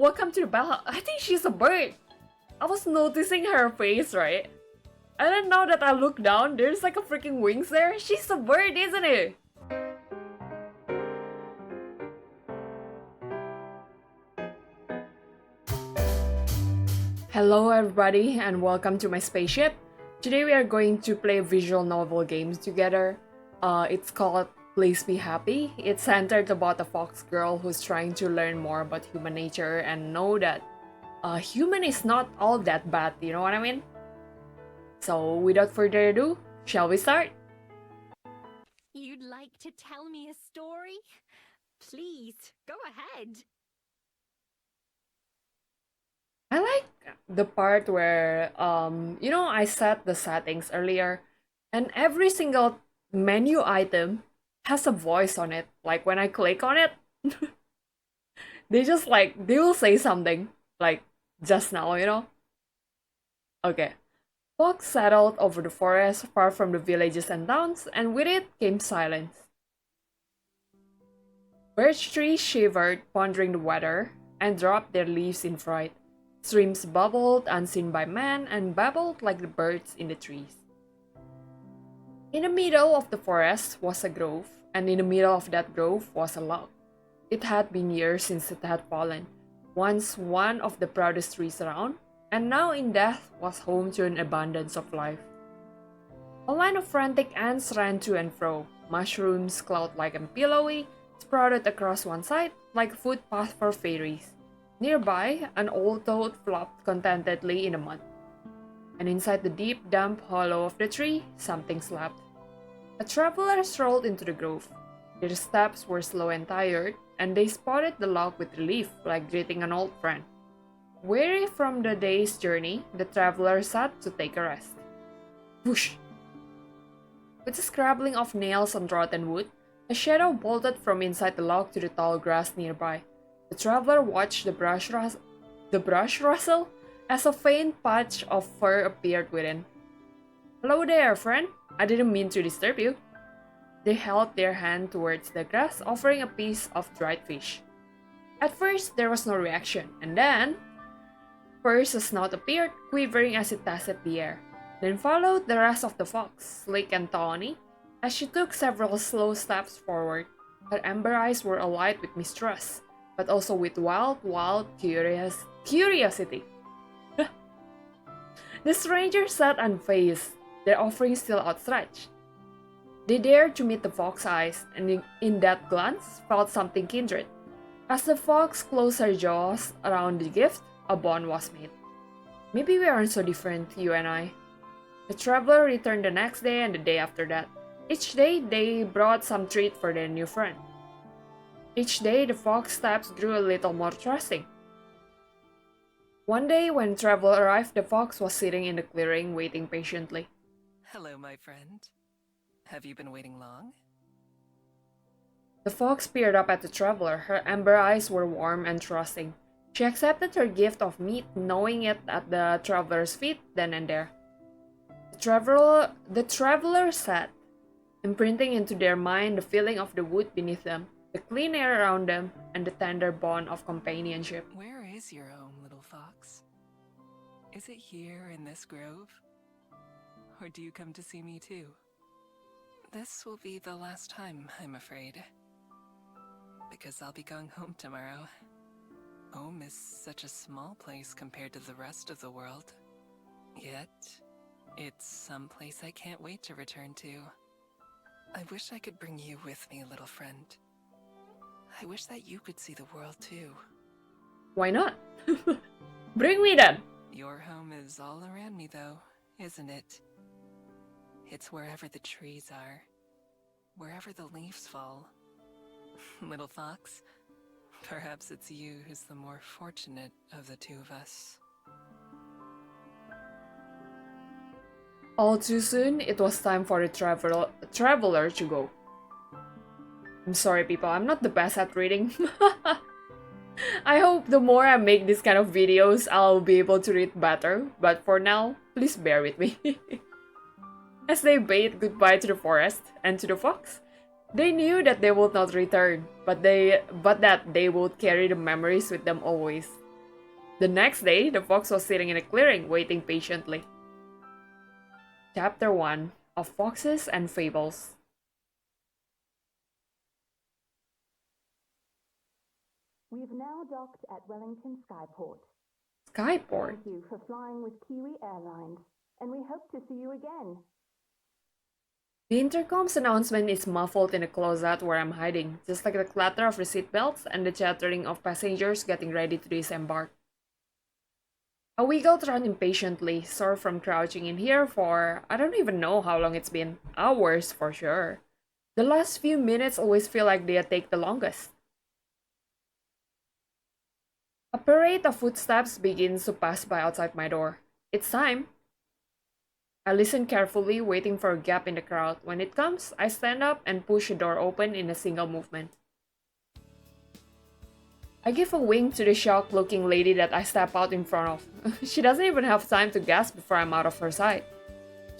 Welcome to the bell. I think she's a bird. I was noticing her face, right? And then now that I look down, there's like a freaking wings there. She's a bird, isn't it? Hello everybody and welcome to my spaceship. Today we are going to play a visual novel game together. It's called Please Be Happy. It's centered about a fox girl who's trying to learn more about human nature and know that human is not all that bad, you know what I mean? So without further ado, shall we start? You'd like to tell me a story? Please, go ahead. I like the part where I set the settings earlier and every single menu item has a voice on it. Like when I click on it, they will say something like just now, you know? Okay. Fog settled over the forest far from the villages and towns, and with it came silence. Birch trees shivered, pondering the weather, and dropped their leaves in fright. Streams bubbled, unseen by man, and babbled like the birds in the trees. In the middle of the forest was a grove, and in the middle of that grove was a log. It had been years since it had fallen, once one of the proudest trees around, and now in death was home to an abundance of life. A line of frantic ants ran to and fro, mushrooms, cloud-like and pillowy, sprouted across one side like a footpath for fairies. Nearby, an old toad flopped contentedly in the mud. And inside the deep, damp hollow of the tree, something slept. A traveler strolled into the grove. Their steps were slow and tired, and they spotted the log with relief, like greeting an old friend. Weary from the day's journey, the traveler sat to take a rest. Whoosh! With the scrabbling of nails on rotten wood, a shadow bolted from inside the log to the tall grass nearby. The traveler watched the brush rustle as a faint patch of fur appeared within. Hello there, friend. I didn't mean to disturb you. They held their hand towards the grass, offering a piece of dried fish. At first, there was no reaction, and then first a snout appeared, quivering as it tested the air. Then followed the rest of the fox, sleek and tawny, as she took several slow steps forward. Her amber eyes were alight with mistrust, but also with wild, curiosity. The strangers sat unfazed, their offerings still outstretched. They dared to meet the fox's eyes, and in that glance felt something kindred. As the fox closed her jaws around the gift, a bond was made. Maybe we aren't so different, you and I. The traveler returned the next day and the day after that. Each day, they brought some treat for their new friend. Each day, the fox's steps grew a little more trusting. One day, when the traveler arrived, the fox was sitting in the clearing, waiting patiently. Hello, my friend. Have you been waiting long? The fox peered up at the traveler. Her amber eyes were warm and trusting. She accepted her gift of meat, knowing it at the traveler's feet then and there. The traveler sat, imprinting into their mind the feeling of the wood beneath them, the clean air around them, and the tender bond of companionship. Where is your home, little fox? Is it here in this grove? Or do you come to see me too? This will be the last time, I'm afraid. Because I'll be going home tomorrow. Home is such a small place compared to the rest of the world. Yet, it's some place I can't wait to return to. I wish I could bring you with me, little friend. I wish that you could see the world too. Why not? Bring me then! Your home is all around me though, isn't it? It's wherever the trees are, wherever the leaves fall. Little fox, perhaps it's you who's the more fortunate of the two of us. All too soon, it was time for the traveler to go. I'm sorry people, I'm not the best at reading. I hope the more I make this kind of videos, I'll be able to read better, but for now, please bear with me. As they bade goodbye to the forest and to the fox, they knew that they would not return, but that they would carry the memories with them always. The next day, the fox was sitting in a clearing, waiting patiently. Chapter 1 of Foxes and Fables. We've now docked at Wellington Skyport. Skyport? Thank you for flying with Kiwi Airlines, and we hope to see you again. The intercom's announcement is muffled in the closet where I'm hiding, just like the clatter of the seatbelts and the chattering of passengers getting ready to disembark. I wiggled around impatiently, sore from crouching in here for I don't even know how long it's been. Hours for sure. The last few minutes always feel like they take the longest. A parade of footsteps begins to pass by outside my door. It's time. I listen carefully, waiting for a gap in the crowd. When it comes, I stand up and push the door open in a single movement. I give a wink to the shocked-looking lady that I step out in front of. She doesn't even have time to gasp before I'm out of her sight.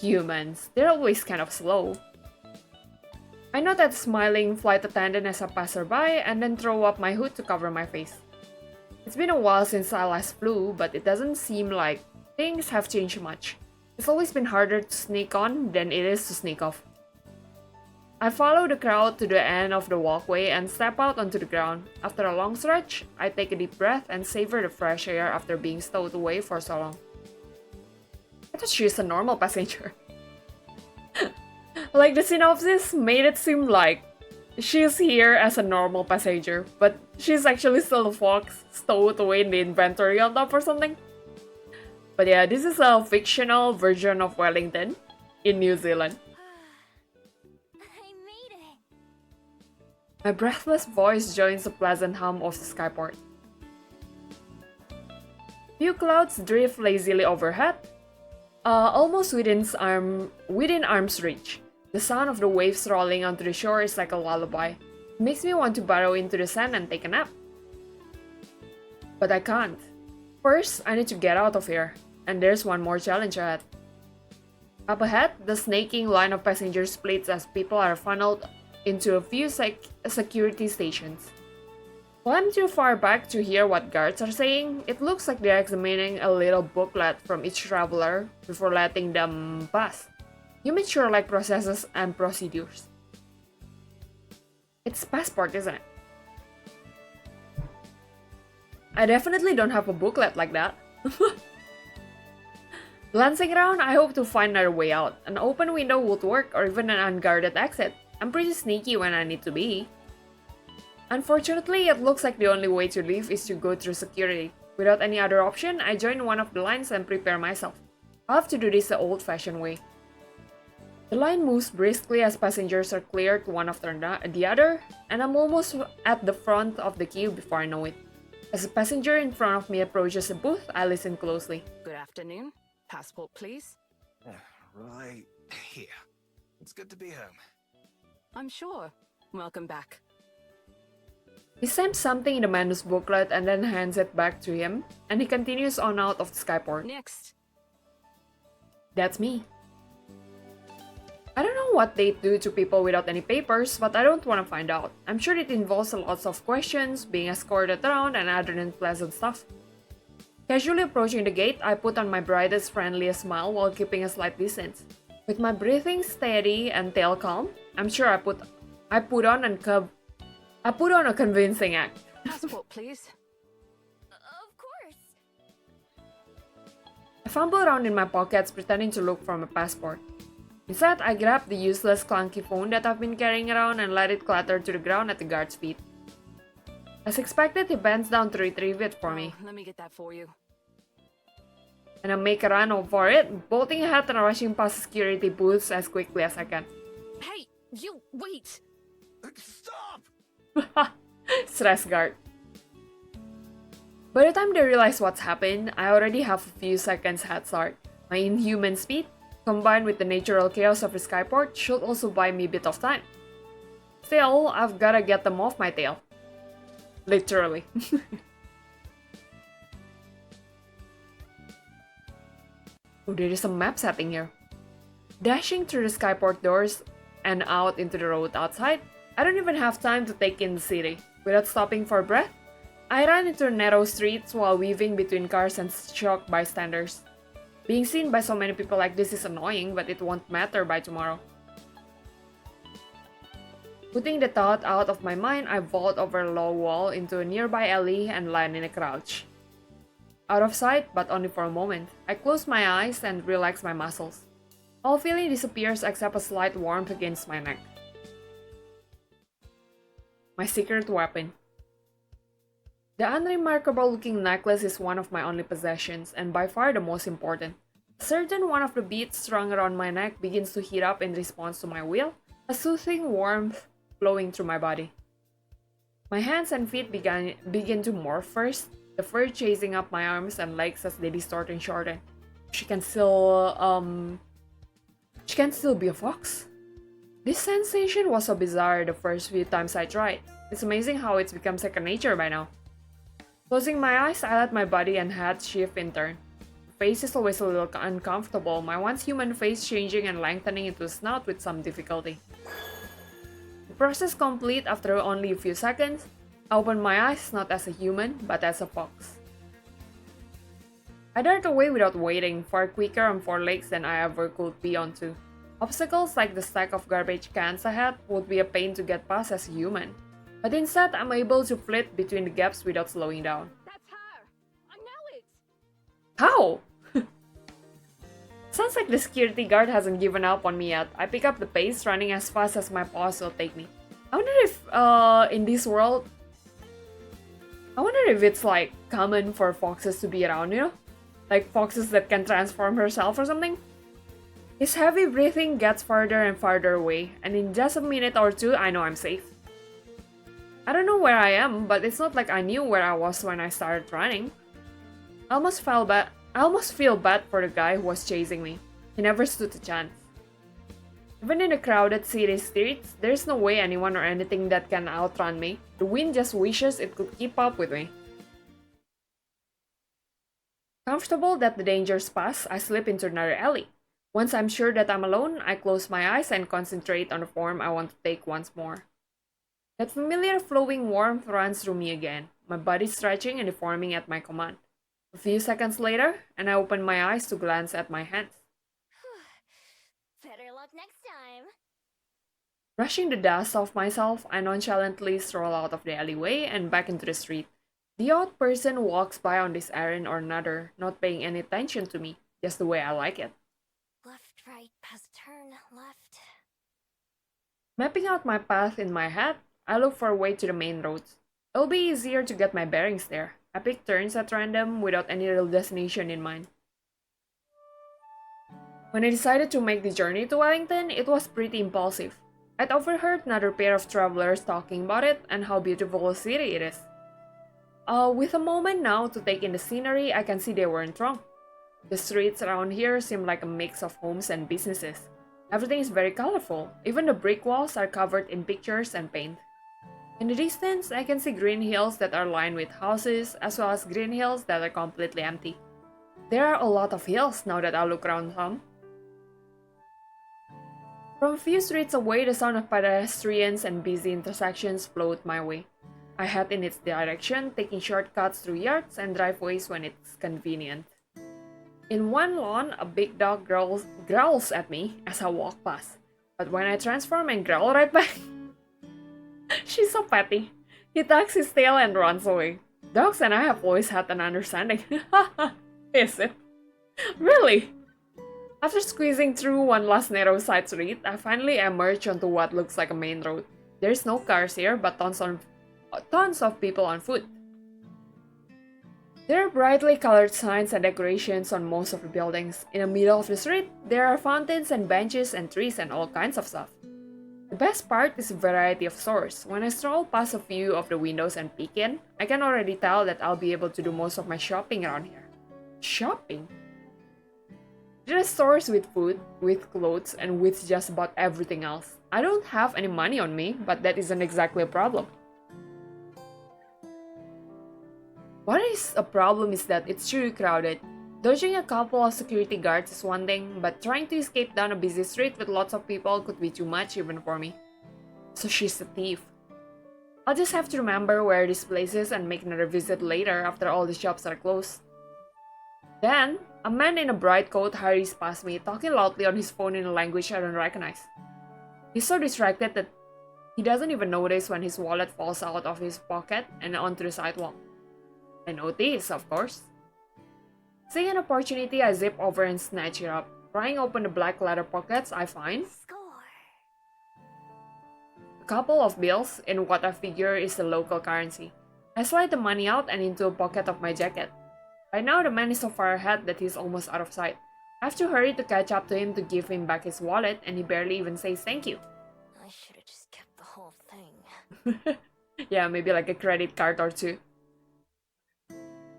Humans, they're always kind of slow. I nod at the smiling flight attendant as I pass her by and then throw up my hood to cover my face. It's been a while since I last flew, but it doesn't seem like things have changed much. It's always been harder to sneak on than it is to sneak off. I follow the crowd to the end of the walkway and step out onto the ground. After a long stretch, I take a deep breath and savor the fresh air after being stowed away for so long. I thought she was a normal passenger. Like the synopsis made it seem like she's here as a normal passenger, but she's actually still a fox stowed away in the inventory on top or something. But yeah, this is a fictional version of Wellington in New Zealand. I made it. My breathless voice joins the pleasant hum of the skyport. Few clouds drift lazily overhead, almost within arm's reach. The sound of the waves rolling onto the shore is like a lullaby. It makes me want to burrow into the sand and take a nap. But I can't. First, I need to get out of here. And there's one more challenge ahead. Up ahead, the snaking line of passengers splits as people are funneled into a few security stations. While I'm too far back to hear what guards are saying, it looks like they're examining a little booklet from each traveler before letting them pass. You make sure like processes and procedures. It's passport, isn't it? I definitely don't have a booklet like that. Glancing around, I hope to find another way out. An open window would work, or even an unguarded exit. I'm pretty sneaky when I need to be. Unfortunately, it looks like the only way to leave is to go through security. Without any other option, I join one of the lines and prepare myself. I'll have to do this the old-fashioned way. The line moves briskly as passengers are cleared one after the other, and I'm almost at the front of the queue before I know it. As a passenger in front of me approaches a booth, I listen closely. Good afternoon. Passport, please. Right here. It's good to be home. I'm sure. Welcome back. He stamps something in the man's booklet and then hands it back to him, and he continues on out of the skyport. Next. That's me. I don't know what they do to people without any papers, but I don't want to find out. I'm sure it involves lots of questions, being escorted around, and other unpleasant stuff. Casually approaching the gate, I put on my brightest, friendliest smile while keeping a slight distance. With my breathing steady and tail calm, I'm sure I put on a convincing act. Passport, please. Of course. I fumble around in my pockets pretending to look for my passport. Instead, I grab the useless clunky phone that I've been carrying around and let it clatter to the ground at the guard's feet. As expected, he bends down to retrieve it for me, Let me get that for you. and I make a run for it, bolting ahead and rushing past security booths as quickly as I can. Hey, you wait. Stop! Stress guard. By the time they realize what's happened, I already have a few seconds head start. My inhuman speed, combined with the natural chaos of the skyport, should also buy me a bit of time. Still, I've gotta get them off my tail. Literally. Oh, there is a map setting here. Dashing through the skyport doors and out into the road outside, I don't even have time to take in the city. Without stopping for breath, I ran into narrow streets while weaving between cars and shocked bystanders. Being seen by so many people like this is annoying, but it won't matter by tomorrow. Putting the thought out of my mind, I vault over a low wall into a nearby alley and land in a crouch. Out of sight, but only for a moment, I close my eyes and relax my muscles. All feeling disappears except a slight warmth against my neck. My secret weapon. The unremarkable looking necklace is one of my only possessions, and by far the most important. A certain one of the beads strung around my neck begins to heat up in response to my will, a soothing warmth flowing through my body. My hands and feet begin to morph first, the fur chasing up my arms and legs as they distort and shorten. She can still be a fox? This sensation was so bizarre the first few times I tried. It's amazing how it's become second nature by now. Closing my eyes, I let my body and head shift in turn. The face is always a little uncomfortable, my once human face changing and lengthening into a snout with some difficulty. The process complete after only a few seconds, I open my eyes not as a human, but as a fox. I dart away without waiting, far quicker on four legs than I ever could be on two. Obstacles like the stack of garbage cans ahead would be a pain to get past as a human. But instead, I'm able to flit between the gaps without slowing down. That's her! I know it! How? Sounds like the security guard hasn't given up on me yet. I pick up the pace, running as fast as my paws will take me. I wonder if, in this world, it's like common for foxes to be around, you know? Like foxes that can transform herself or something? His heavy breathing gets farther and farther away, and in just a minute or two, I know I'm safe. I don't know where I am, but it's not like I knew where I was when I started running. I almost feel bad for the guy who was chasing me. He never stood a chance. Even in the crowded city streets, there's no way anyone or anything that can outrun me. The wind just wishes it could keep up with me. Comfortable that the dangers pass, I slip into another alley. Once I'm sure that I'm alone, I close my eyes and concentrate on the form I want to take once more. That familiar flowing warmth runs through me again, my body stretching and deforming at my command. A few seconds later, and I open my eyes to glance at my hands. Better luck next time. Brushing the dust off myself, I nonchalantly stroll out of the alleyway and back into the street. The odd person walks by on this errand or another, not paying any attention to me, just the way I like it. Left, right, past turn, left. Mapping out my path in my head, I look for a way to the main roads. It'll be easier to get my bearings there. I pick turns at random without any real destination in mind. When I decided to make the journey to Wellington, it was pretty impulsive. I'd overheard another pair of travelers talking about it and how beautiful a city it is. With a moment now to take in the scenery, I can see they weren't wrong. The streets around here seem like a mix of homes and businesses. Everything is very colorful. Even the brick walls are covered in pictures and paint. In the distance, I can see green hills that are lined with houses, as well as green hills that are completely empty. There are a lot of hills now that I look around some. From a few streets away, the sound of pedestrians and busy intersections flowed my way. I head in its direction, taking shortcuts through yards and driveways when it's convenient. In one lawn, a big dog growls at me as I walk past, but when I transform and growl right back, she's so petty. He tucks his tail and runs away. Dogs and I have always had an understanding. Is it? Really? After squeezing through one last narrow side street, I finally emerge onto what looks like a main road. There's no cars here, but tons of people on foot. There are brightly colored signs and decorations on most of the buildings. In the middle of the street, there are fountains and benches and trees and all kinds of stuff. The best part is the variety of stores. When I stroll past a few of the windows and peek in, I can already tell that I'll be able to do most of my shopping around here. Shopping? There are stores with food, with clothes, and with just about everything else. I don't have any money on me, but that isn't exactly a problem. What is a problem is that it's truly crowded. Dodging a couple of security guards is one thing, but trying to escape down a busy street with lots of people could be too much even for me. So she's a thief. I'll just have to remember where this place is and make another visit later after all the shops are closed. Then, a man in a bright coat hurries past me, talking loudly on his phone in a language I don't recognize. He's so distracted that he doesn't even notice when his wallet falls out of his pocket and onto the sidewalk. I notice, of course. Seeing an opportunity, I zip over and snatch it up. Prying open the black leather pockets, I find a couple of bills in what I figure is the local currency. I slide the money out and into a pocket of my jacket. By now, the man is so far ahead that he's almost out of sight. I have to hurry to catch up to him to give him back his wallet, and he barely even says thank you. I should have just kept the whole thing. Yeah, maybe like a credit card or two.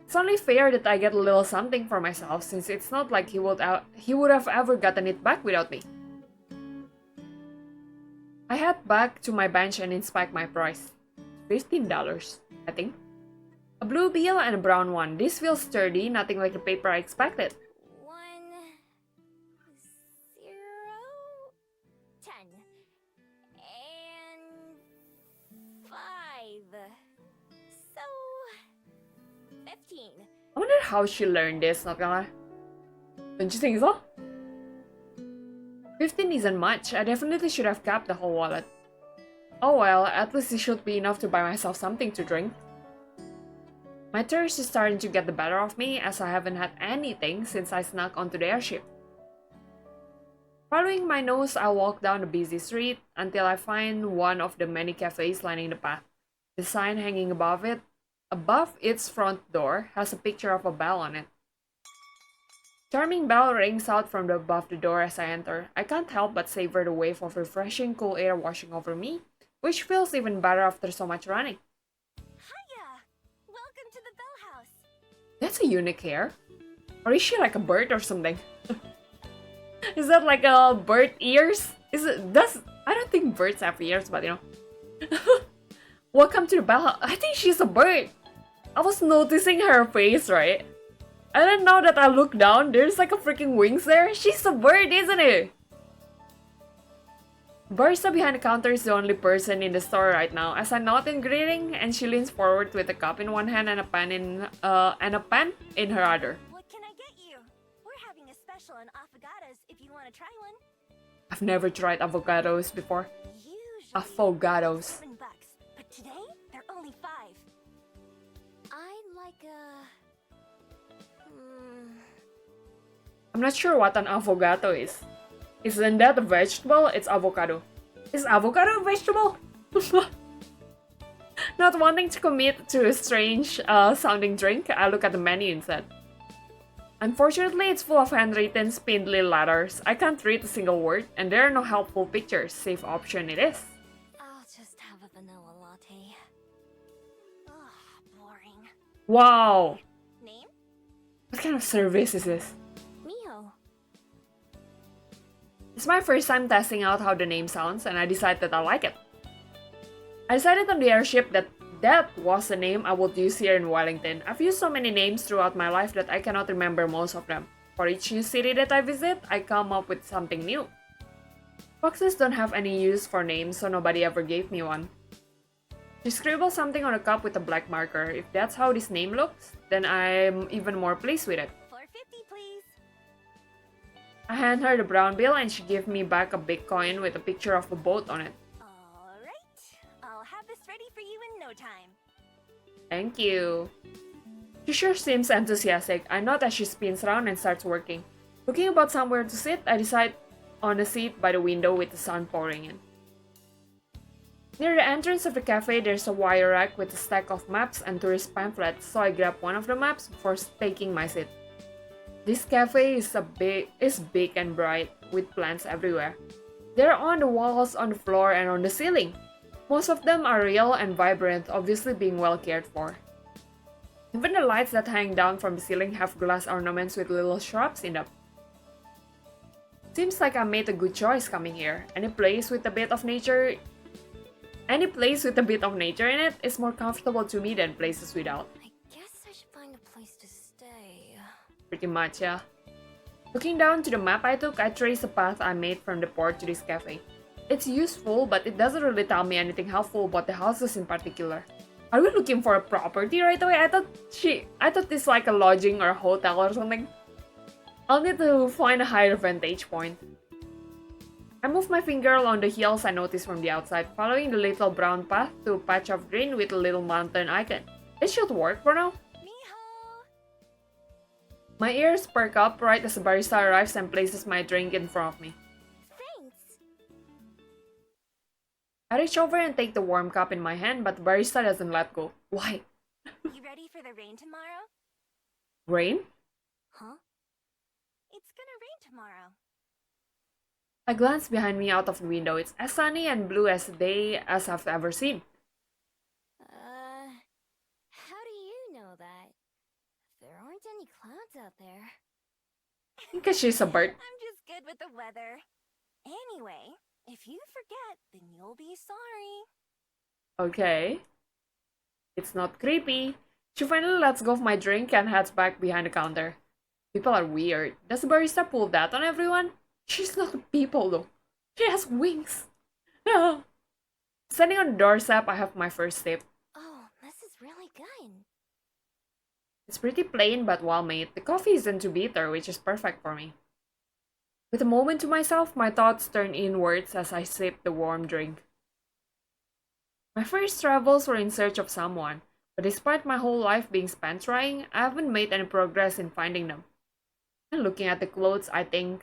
It's only fair that I get a little something for myself, since it's not like he would have ever gotten it back without me. I head back to my bench and inspect my price. $15, I think. A blue bill and a brown one. This feels sturdy, nothing like the paper I expected. 1, 0, 10, and 5. So 15. I wonder how she learned this, not gonna lie. Don't you think so? 15 isn't much. I definitely should have kept the whole wallet. Oh well, at least it should be enough to buy myself something to drink. My thirst is starting to get the better of me as I haven't had anything since I snuck onto the airship. Following my nose, I walk down the busy street until I find one of the many cafes lining the path. The sign hanging above its front door, has a picture of a bell on it. Charming bell rings out from above the door as I enter. I can't help but savor the wave of refreshing cool air washing over me, which feels even better after so much running. Hiya! Welcome to the Bell House. That's a unique hair. Or is she like a bird or something? Is that like a bird ears? I don't think birds have ears, but you know. Welcome to the Bell. I think she's a bird. I was noticing her face, right? I didn't know that I looked down. There's like a freaking wings there. She's a bird, isn't it? Barista behind the counter is the only person in the store right now, as I nod in greeting, and she leans forward with a cup in one hand and a pen in her other. What can I get you? We're having a special on affogatos if you want to try one. I've never tried avocados before. Usually Affogatos. $7, but today they're only 5. I'd like a... I'm not sure what an avocado is. Isn't that a vegetable? It's avocado. Is avocado a vegetable? Not wanting to commit to a strange sounding drink, I look at the menu instead. Unfortunately, it's full of handwritten spindly letters. I can't read a single word, and there are no helpful pictures. Safe option it is. I'll just have a vanilla latte. Ugh, boring. Wow! Name? What kind of service is this? Miho. It's my first time testing out how the name sounds, and I decided that I like it. I decided on the airship that was the name I would use here in Wellington. I've used so many names throughout my life that I cannot remember most of them. For each new city that I visit, I come up with something new. Foxes don't have any use for names, so nobody ever gave me one. She scribbled something on a cup with a black marker. If that's how this name looks, then I'm even more pleased with it. $4.50, please. I hand her the brown bill and she gave me back a big coin with a picture of a boat on it. Alright, I'll have this ready for you in no time. Thank you. She sure seems enthusiastic. I nod as she spins around and starts working. Looking about somewhere to sit, I decide on a seat by the window with the sun pouring in. Near the entrance of the cafe, there's a wire rack with a stack of maps and tourist pamphlets, so I grab one of the maps before taking my seat. This cafe is big and bright, with plants everywhere. They're on the walls, on the floor, and on the ceiling. Most of them are real and vibrant, obviously being well cared for. Even the lights that hang down from the ceiling have glass ornaments with little shrubs in them. Seems like I made a good choice coming here. Any place with a bit of nature in it is more comfortable to me than places without. I guess I should find a place to stay. Pretty much, yeah. Looking down to the map I took, I traced the path I made from the port to this cafe. It's useful, but it doesn't really tell me anything helpful about the houses in particular. Are we looking for a property right away? I thought this like a lodging or a hotel or something. I'll need to find a higher vantage point. I move my finger along the hills I notice from the outside, following the little brown path to a patch of green with a little mountain icon. It should work for now. Miho! My ears perk up right as the barista arrives and places my drink in front of me. Thanks! I reach over and take the warm cup in my hand, but the barista doesn't let go. Why? You ready for the rain tomorrow? Rain? Huh? It's gonna rain tomorrow. I glance behind me out of the window. It's as sunny and blue as a day as I've ever seen. How do you know that? There aren't any clouds out there. Because she's a bird. I'm just good with the weather. Anyway, if you forget, then you'll be sorry. Okay. It's not creepy. She finally lets go of my drink and heads back behind the counter. People are weird. Does the barista pull that on everyone? She's not a people though. She has wings. Standing on the doorstep, I have my first sip. Oh, this is really good. It's pretty plain but well made. The coffee isn't too bitter, which is perfect for me. With a moment to myself, my thoughts turn inwards as I sip the warm drink. My first travels were in search of someone, but despite my whole life being spent trying, I haven't made any progress in finding them. And looking at the clothes, I think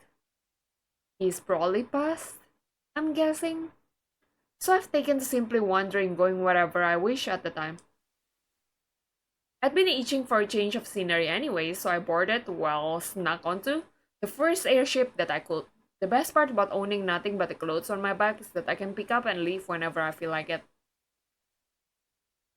he's probably past, I'm guessing. So I've taken to simply wandering, going wherever I wish at the time. I'd been itching for a change of scenery anyway, so I boarded, well, snuck onto, the first airship that I could. The best part about owning nothing but the clothes on my back is that I can pick up and leave whenever I feel like it.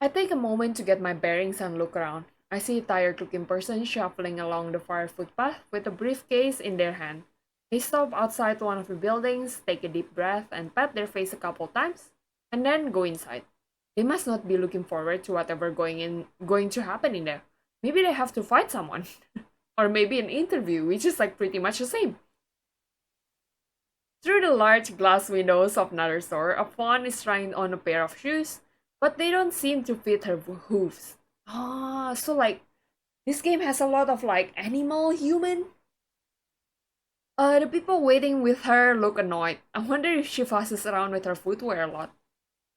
I take a moment to get my bearings and look around. I see a tired-looking person shuffling along the far footpath with a briefcase in their hand. They stop outside one of the buildings, take a deep breath, and pat their face a couple times, and then go inside. They must not be looking forward to whatever going to happen in there. Maybe they have to fight someone. Or maybe an interview, which is like pretty much the same. Through the large glass windows of another store, a fawn is trying on a pair of shoes, but they don't seem to fit her hooves. So like, this game has a lot of like animal human. The people waiting with her look annoyed. I wonder if she fusses around with her footwear a lot.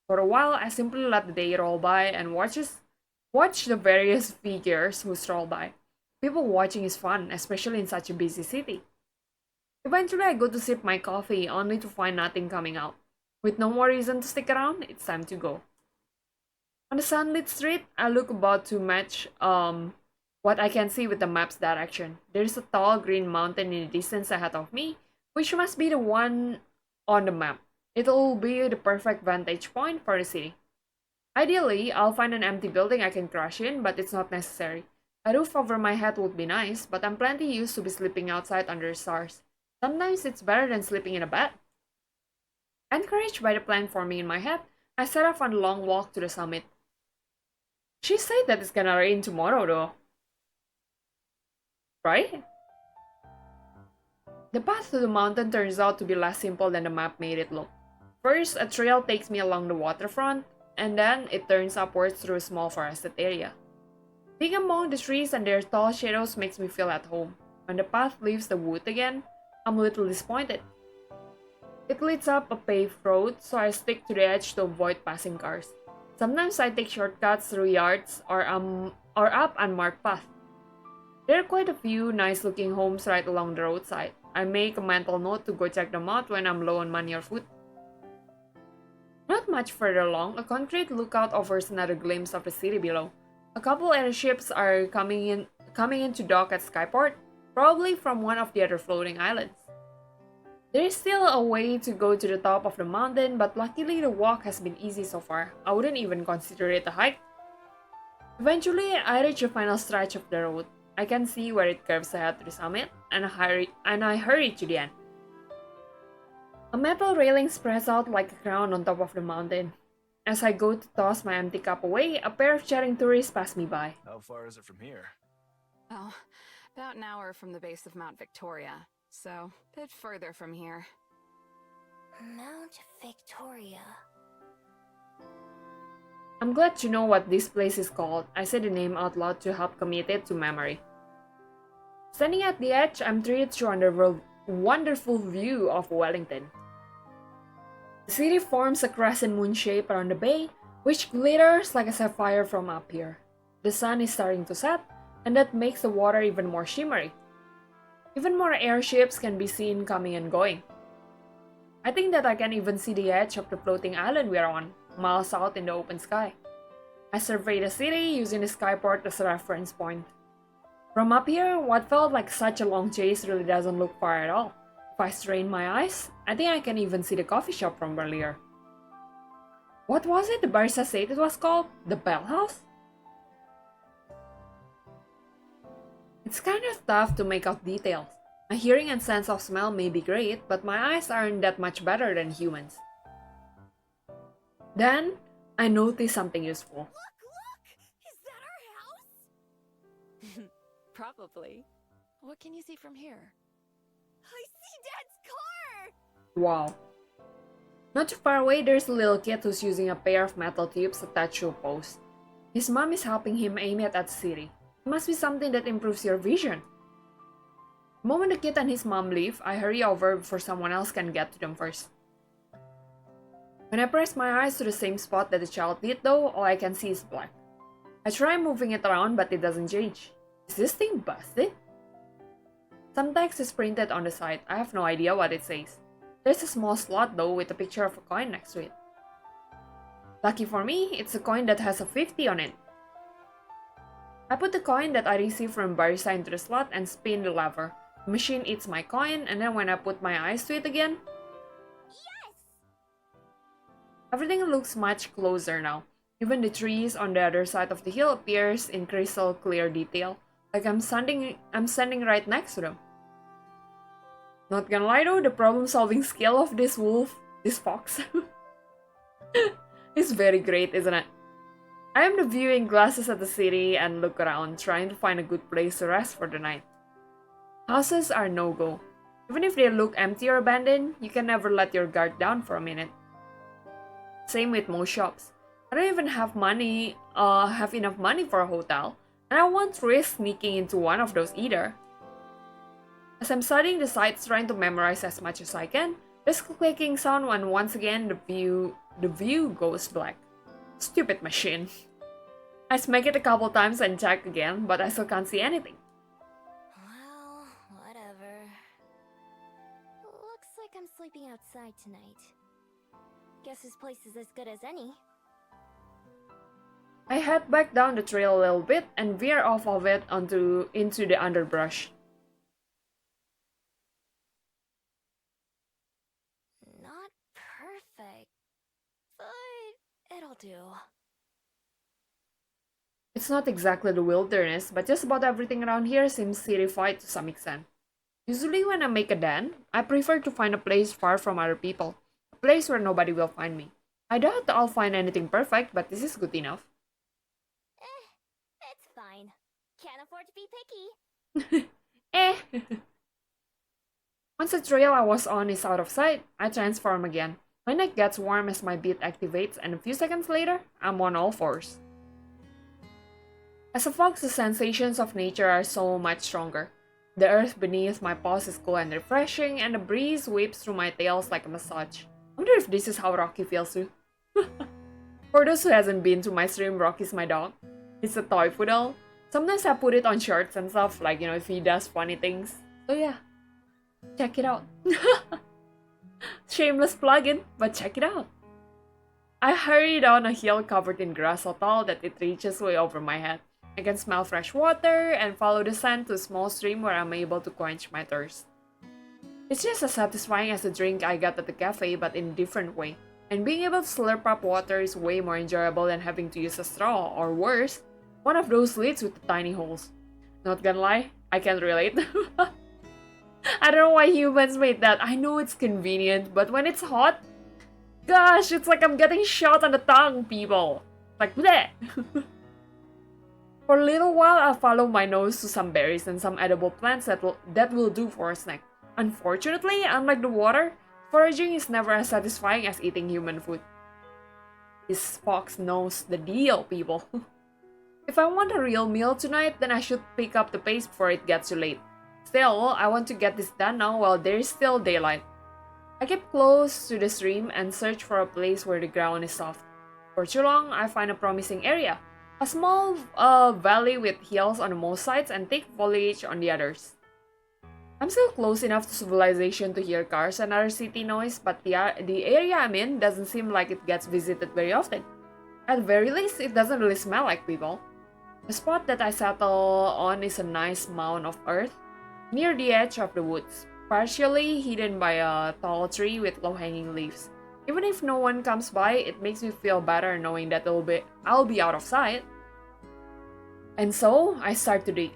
For a while, I simply let the day roll by and watch the various figures who stroll by. People watching is fun, especially in such a busy city. Eventually, I go to sip my coffee, only to find nothing coming out. With no more reason to stick around, it's time to go. On the sunlit street, I look about to match what I can see with the map's direction. There's a tall green mountain in the distance ahead of me, which must be the one on the map. It'll be the perfect vantage point for the city. Ideally, I'll find an empty building I can crash in, but it's not necessary. A roof over my head would be nice, but I'm plenty used to be sleeping outside under the stars. Sometimes it's better than sleeping in a bed. Encouraged by the plan forming in my head, I set off on a long walk to the summit. She said that it's gonna rain tomorrow though. Right? The path to the mountain turns out to be less simple than the map made it look. First, a trail takes me along the waterfront, and then it turns upwards through a small forested area. Being among the trees and their tall shadows makes me feel at home. When the path leaves the wood again, I'm a little disappointed. It leads up a paved road, so I stick to the edge to avoid passing cars. Sometimes I take shortcuts through yards or up unmarked paths. There are quite a few nice-looking homes right along the roadside. I make a mental note to go check them out when I'm low on money or food. Not much further along, a concrete lookout offers another glimpse of the city below. A couple airships are coming in to dock at Skyport, probably from one of the other floating islands. There is still a way to go to the top of the mountain, but luckily the walk has been easy so far. I wouldn't even consider it a hike. Eventually, I reach the final stretch of the road. I can see where it curves ahead to the summit, and I hurry to the end. A metal railing spreads out like a crown on top of the mountain. As I go to toss my empty cup away, a pair of chatting tourists pass me by. How far is it from here? Oh, about an hour from the base of Mount Victoria, so a bit further from here. Mount Victoria. I'm glad to know what this place is called. I said the name out loud to help commit it to memory. Standing at the edge, I'm treated to a wonderful view of Wellington. The city forms a crescent moon shape around the bay, which glitters like a sapphire from up here. The sun is starting to set, and that makes the water even more shimmery. Even more airships can be seen coming and going. I think that I can even see the edge of the floating island we are on, miles out in the open sky. I survey the city using the skyport as a reference point. From up here, what felt like such a long chase really doesn't look far at all. If I strain my eyes, I think I can even see the coffee shop from earlier. What was it the barista said it was called? The Bell House? It's kind of tough to make out details. My hearing and sense of smell may be great, but my eyes aren't that much better than humans. Then, I noticed something useful. Look! Is that our house? Probably. What can you see from here? I see Dad's car! Wow. Not too far away, there's a little kid who's using a pair of metal tubes attached to a post. His mom is helping him aim it at the city. It must be something that improves your vision. The moment the kid and his mom leave, I hurry over before someone else can get to them first. When I press my eyes to the same spot that the child did though, all I can see is black. I try moving it around, but it doesn't change. Is this thing busted? Some text is printed on the side. I have no idea what it says. There's a small slot though with a picture of a coin next to it. Lucky for me, it's a coin that has a 50 on it. I put the coin that I received from barista into the slot and spin the lever. The machine eats my coin, and then when I put my eyes to it again, Yes! everything looks much closer now. Even the trees on the other side of the hill appears in crystal clear detail, like I'm standing right next to them. Not gonna lie though, the problem-solving skill of this fox, is very great, isn't it? I am the viewing glasses at the city and look around, trying to find a good place to rest for the night. Houses are no-go. Even if they look empty or abandoned, you can never let your guard down for a minute. Same with most shops. I don't even have enough money for a hotel, and I won't risk sneaking into one of those either. As I'm studying the sites, trying to memorize as much as I can, there's a clicking sound when once again the view goes black. Stupid machine. I smack it a couple times and check again, but I still can't see anything. Well, whatever. Looks like I'm sleeping outside tonight. Guess this place is as good as any. I head back down the trail a little bit and veer off of it into the underbrush. Not perfect, but it'll do. It's not exactly the wilderness, but just about everything around here seems citified to some extent. Usually when I make a den, I prefer to find a place far from other people. A place where nobody will find me. I doubt I'll find anything perfect, but this is good enough. It's fine. Can't afford to be picky. Once the trail I was on is out of sight, I transform again. My neck gets warm as my beat activates, and a few seconds later, I'm on all fours. As a fox, the sensations of nature are so much stronger. The earth beneath my paws is cool and refreshing, and the breeze whips through my tails like a massage. I wonder if this is how Rocky feels too. For those who hasn't been to my stream, Rocky's my dog. He's a toy poodle. Sometimes I put it on shirts and stuff, like, you know, if he does funny things. So yeah, check it out. Shameless plug-in, but check it out. I hurry down a hill covered in grass so tall that it reaches way over my head. I can smell fresh water and follow the scent to a small stream where I'm able to quench my thirst. It's just as satisfying as the drink I got at the cafe, but in a different way. And being able to slurp up water is way more enjoyable than having to use a straw, or worse, one of those lids with the tiny holes. Not gonna lie, I can't relate. I don't know why humans made that. I know it's convenient, but when it's hot, gosh, it's like I'm getting shot on the tongue, people. Like, bleh! For a little while, I'll follow my nose to some berries and some edible plants that will do for a snack. Unfortunately, unlike the water, Foraging is never as satisfying as eating human food. This fox knows the deal, people. If I want a real meal tonight, then I should pick up the pace before it gets too late. Still, I want to get this done now while there is still daylight. I keep close to the stream and search for a place where the ground is soft. For too long, I find a promising area. A small valley with hills on most sides and thick foliage on the others. I'm still close enough to civilization to hear cars and other city noise, but the area I'm in doesn't seem like it gets visited very often. At the very least, it doesn't really smell like people. The spot that I settle on is a nice mound of earth near the edge of the woods, partially hidden by a tall tree with low-hanging leaves. Even if no one comes by, it makes me feel better knowing that I'll be out of sight. And so, I start to dig.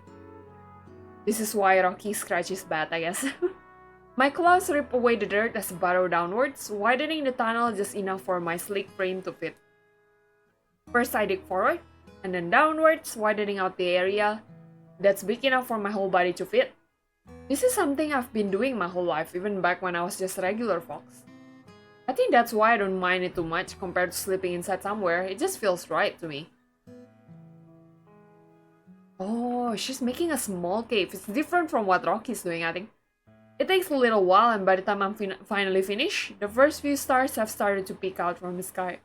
This is why Rocky scratches bad, I guess. My claws rip away the dirt as I burrow downwards, widening the tunnel just enough for my sleek frame to fit. First I dig forward, and then downwards, widening out the area that's big enough for my whole body to fit. This is something I've been doing my whole life, even back when I was just a regular fox. I think that's why I don't mind it too much compared to sleeping inside somewhere. It just feels right to me. Oh, she's making a small cave. It's different from what Rocky's doing, I think. It takes a little while, and by the time I'm finally finished, the first few stars have started to peek out from the sky.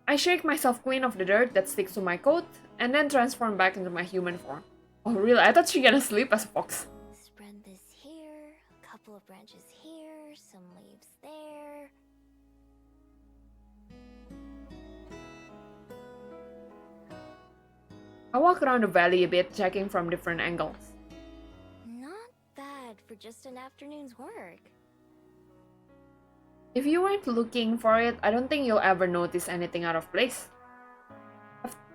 I shake myself clean of the dirt that sticks to my coat, and then transform back into my human form. Oh really? I thought she's gonna sleep as a fox. Spread this here, a couple of branches here, some leaves there. I walk around the valley a bit, checking from different angles. Not bad for just an afternoon's work. If you weren't looking for it, I don't think you'll ever notice anything out of place.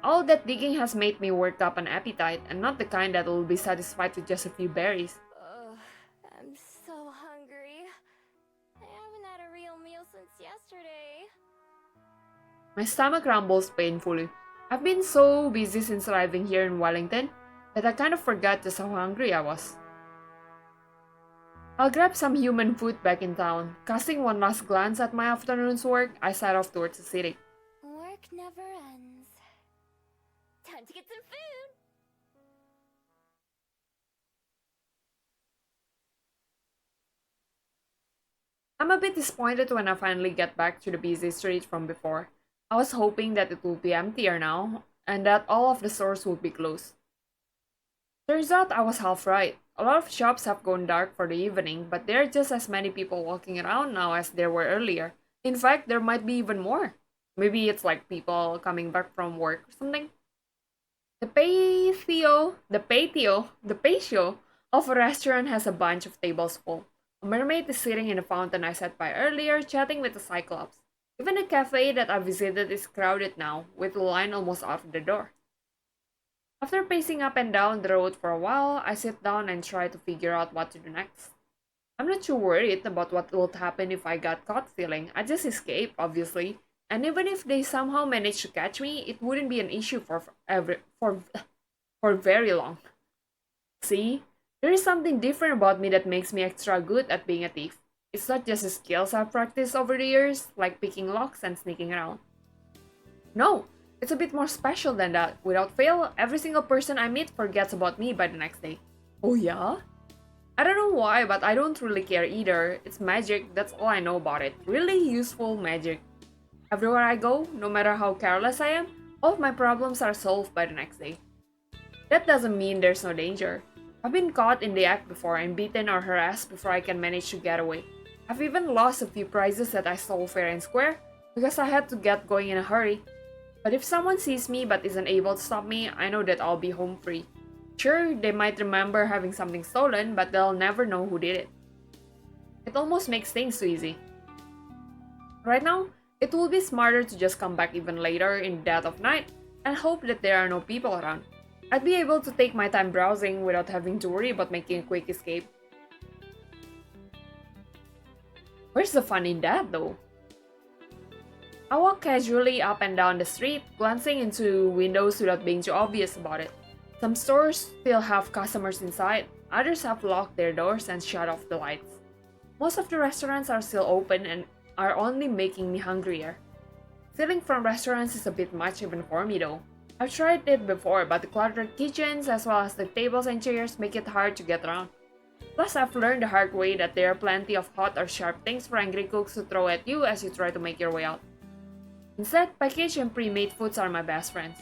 All that digging has made me work up an appetite, and not the kind that will be satisfied with just a few berries. Ugh, I'm so hungry. I haven't had a real meal since yesterday. My stomach rumbles painfully. I've been so busy since arriving here in Wellington that I kind of forgot just how hungry I was. I'll grab some human food back in town. Casting one last glance at my afternoon's work, I set off towards the city. Work never ends. Time to get some food! I'm a bit disappointed when I finally get back to the busy street from before. I was hoping that it would be emptier now, and that all of the stores would be closed. Turns out I was half right. A lot of shops have gone dark for the evening, but there are just as many people walking around now as there were earlier. In fact, there might be even more. Maybe it's like people coming back from work or something. The patio of a restaurant has a bunch of tables full. A mermaid is sitting in a fountain I sat by earlier, chatting with a cyclops. Even the cafe that I visited is crowded now, with a line almost out of the door. After pacing up and down the road for a while, I sit down and try to figure out what to do next. I'm not too worried about what would happen if I got caught stealing. I just escape, obviously. And even if they somehow manage to catch me, it wouldn't be an issue for very long. See? There is something different about me that makes me extra good at being a thief. It's not just the skills I've practiced over the years, like picking locks and sneaking around. No, it's a bit more special than that. Without fail, every single person I meet forgets about me by the next day. Oh yeah? I don't know why, but I don't really care either. It's magic, that's all I know about it. Really useful magic. Everywhere I go, no matter how careless I am, all of my problems are solved by the next day. That doesn't mean there's no danger. I've been caught in the act before and beaten or harassed before I can manage to get away. I've even lost a few prizes that I stole fair and square because I had to get going in a hurry. But if someone sees me but isn't able to stop me, I know that I'll be home free. Sure, they might remember having something stolen, but they'll never know who did it. It almost makes things too easy. Right now, it will be smarter to just come back even later in the dead of night and hope that there are no people around. I'd be able to take my time browsing without having to worry about making a quick escape. Where's the fun in that though? I walk casually up and down the street, glancing into windows without being too obvious about it. Some stores still have customers inside, others have locked their doors and shut off the lights. Most of the restaurants are still open and are only making me hungrier. Stealing from restaurants is a bit much even for me though. I've tried it before, but the cluttered kitchens as well as the tables and chairs make it hard to get around. Plus, I've learned the hard way that there are plenty of hot or sharp things for angry cooks to throw at you as you try to make your way out. Instead, packaged and pre-made foods are my best friends.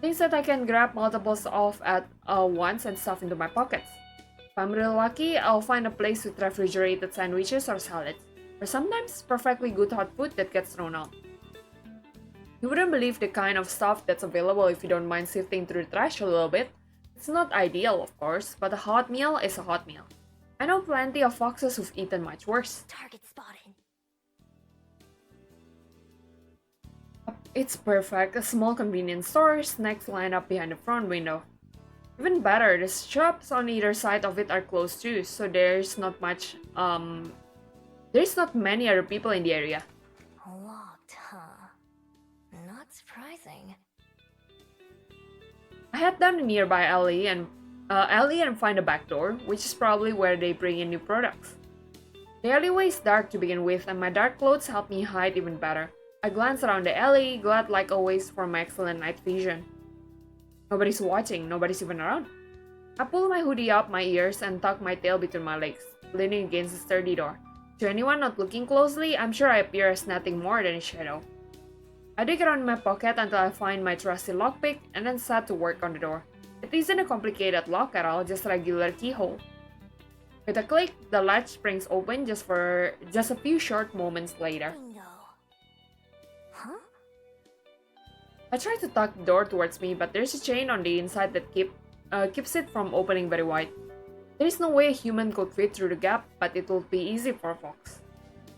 Things that I can grab multiples of at once and stuff into my pockets. If I'm real lucky, I'll find a place with refrigerated sandwiches or salads, or sometimes perfectly good hot food that gets thrown out. You wouldn't believe the kind of stuff that's available if you don't mind sifting through the trash a little bit. It's not ideal, of course, but a hot meal is a hot meal. I know plenty of foxes who've eaten much worse. Target spotted. It's perfect, a small convenience store, snacks line up behind the front window. Even better, the shops on either side of it are closed too, so there's not many other people in the area. Locked, huh? Not surprising. I head down a nearby alley and find a back door, which is probably where they bring in new products. The alleyway is dark to begin with, and my dark clothes help me hide even better. I glance around the alley, glad like always for my excellent night vision. Nobody's watching, nobody's even around. I pull my hoodie up my ears and tuck my tail between my legs, leaning against the sturdy door. To anyone not looking closely, I'm sure I appear as nothing more than a shadow. I dig around in my pocket until I find my trusty lockpick and then start to work on the door. It isn't a complicated lock at all, just a regular keyhole. With a click, the latch springs open just a few short moments later. Bingo. Huh? I try to tuck the door towards me, but there's a chain on the inside that keeps it from opening very wide. There is no way a human could fit through the gap, but it would be easy for a fox.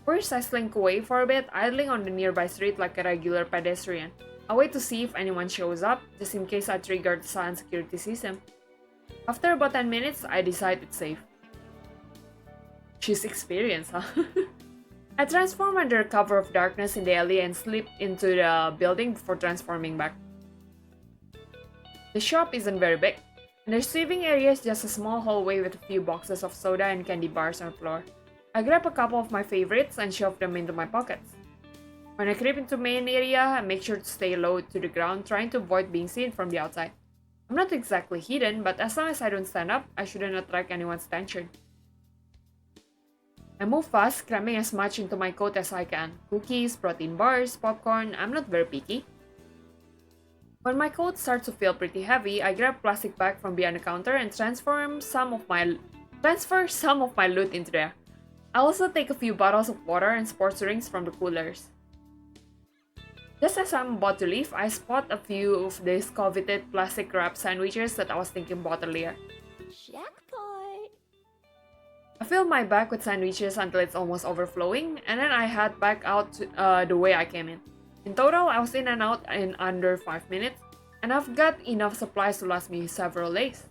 First, I slink away for a bit, idling on the nearby street like a regular pedestrian. I wait to see if anyone shows up, just in case I trigger the silent security system. After about 10 minutes, I decide it's safe. She's experienced, huh? I transform under cover of darkness in the alley and slip into the building before transforming back. The shop isn't very big, and the receiving area is just a small hallway with a few boxes of soda and candy bars on the floor. I grab a couple of my favorites and shove them into my pockets. When I creep into the main area, I make sure to stay low to the ground, trying to avoid being seen from the outside. I'm not exactly hidden, but as long as I don't stand up, I shouldn't attract anyone's attention. I move fast, cramming as much into my coat as I can. Cookies, protein bars, popcorn, I'm not very picky. When my coat starts to feel pretty heavy, I grab a plastic bag from behind the counter and transfer some of my loot into there. I also take a few bottles of water and sports drinks from the coolers. Just as I'm about to leave, I spot a few of these coveted plastic wrap sandwiches that I was thinking about earlier. Jackpot. I fill my bag with sandwiches until it's almost overflowing, and then I head back out the way I came in. In total, I was in and out in under 5 minutes, and I've got enough supplies to last me several days.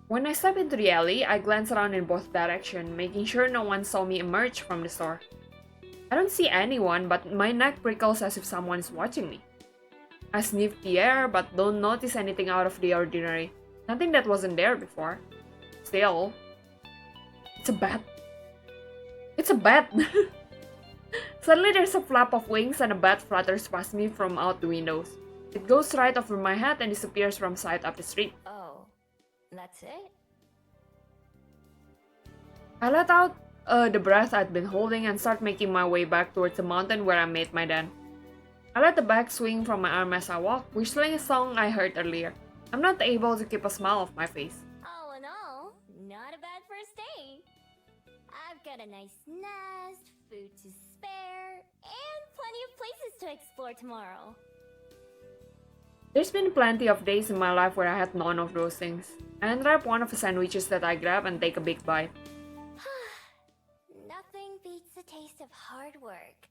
When I step into the alley, I glance around in both directions, making sure no one saw me emerge from the store. I don't see anyone, but my neck prickles as if someone is watching me. I sniff the air, but don't notice anything out of the ordinary. Nothing that wasn't there before. Still, it's a bat. It's a bat! Suddenly there's a flap of wings and a bat flutters past me from out the windows. It goes right over my head and disappears from sight up the street. Oh, that's it? I let out the breath I'd been holding and start making my way back towards the mountain where I made my den. I let the bag swing from my arm as I walk, whistling a song I heard earlier. I'm not able to keep a smile off my face. All in all, not a bad first day. I've got a nice nest, food to spare, and plenty of places to explore tomorrow. There's been plenty of days in my life where I had none of those things. I unwrap one of the sandwiches that I grab and take a big bite. Nothing beats the taste of hard work.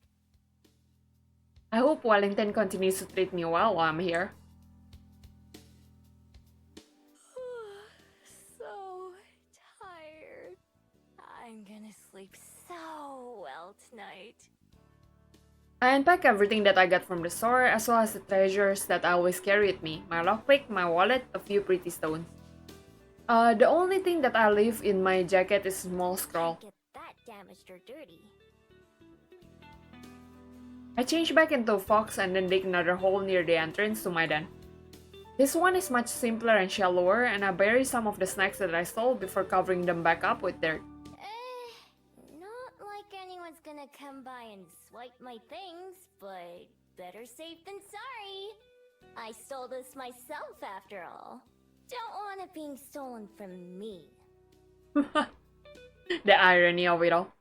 I hope Wellington continues to treat me well while I'm here. So tired. I'm gonna sleep so well tonight. I unpack everything that I got from the store, as well as the treasures that I always carry with me. My lockpick, my wallet, a few pretty stones. The only thing that I leave in my jacket is a small scroll. Get that damaged or dirty. I change back into a fox and then dig another hole near the entrance to my den. This one is much simpler and shallower, and I bury some of the snacks that I stole before covering them back up with dirt. Not like anyone's gonna come by and swipe my things, but better safe than sorry. I stole this myself after all. Don't want it being stolen from me. The irony of it all.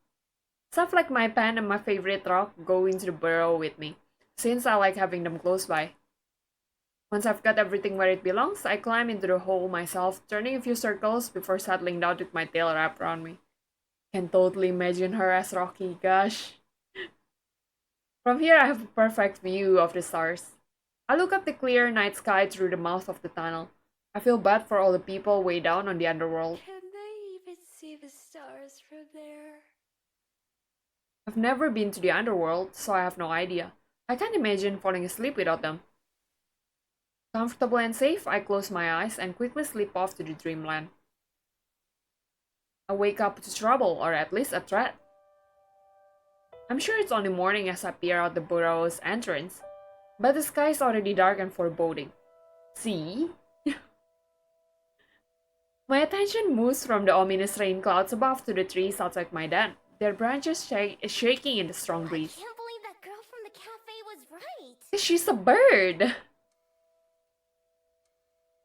Stuff like my pen and my favorite rock go into the burrow with me, since I like having them close by. Once I've got everything where it belongs, I climb into the hole myself, turning a few circles before settling down with my tail wrapped around me. Can totally imagine her as Rocky, gosh. From here I have a perfect view of the stars. I look up the clear night sky through the mouth of the tunnel. I feel bad for all the people way down on the underworld. Can they even see the stars from there? I've never been to the underworld, so I have no idea. I can't imagine falling asleep without them. Comfortable and safe, I close my eyes and quickly slip off to the dreamland. I wake up to trouble, or at least a threat. I'm sure it's only morning as I peer out the burrow's entrance, but the sky is already dark and foreboding. See? My attention moves from the ominous rain clouds above to the trees outside my den, their branches shaking in the strong breeze. Can't believe that girl from the cafe was right. She's a bird!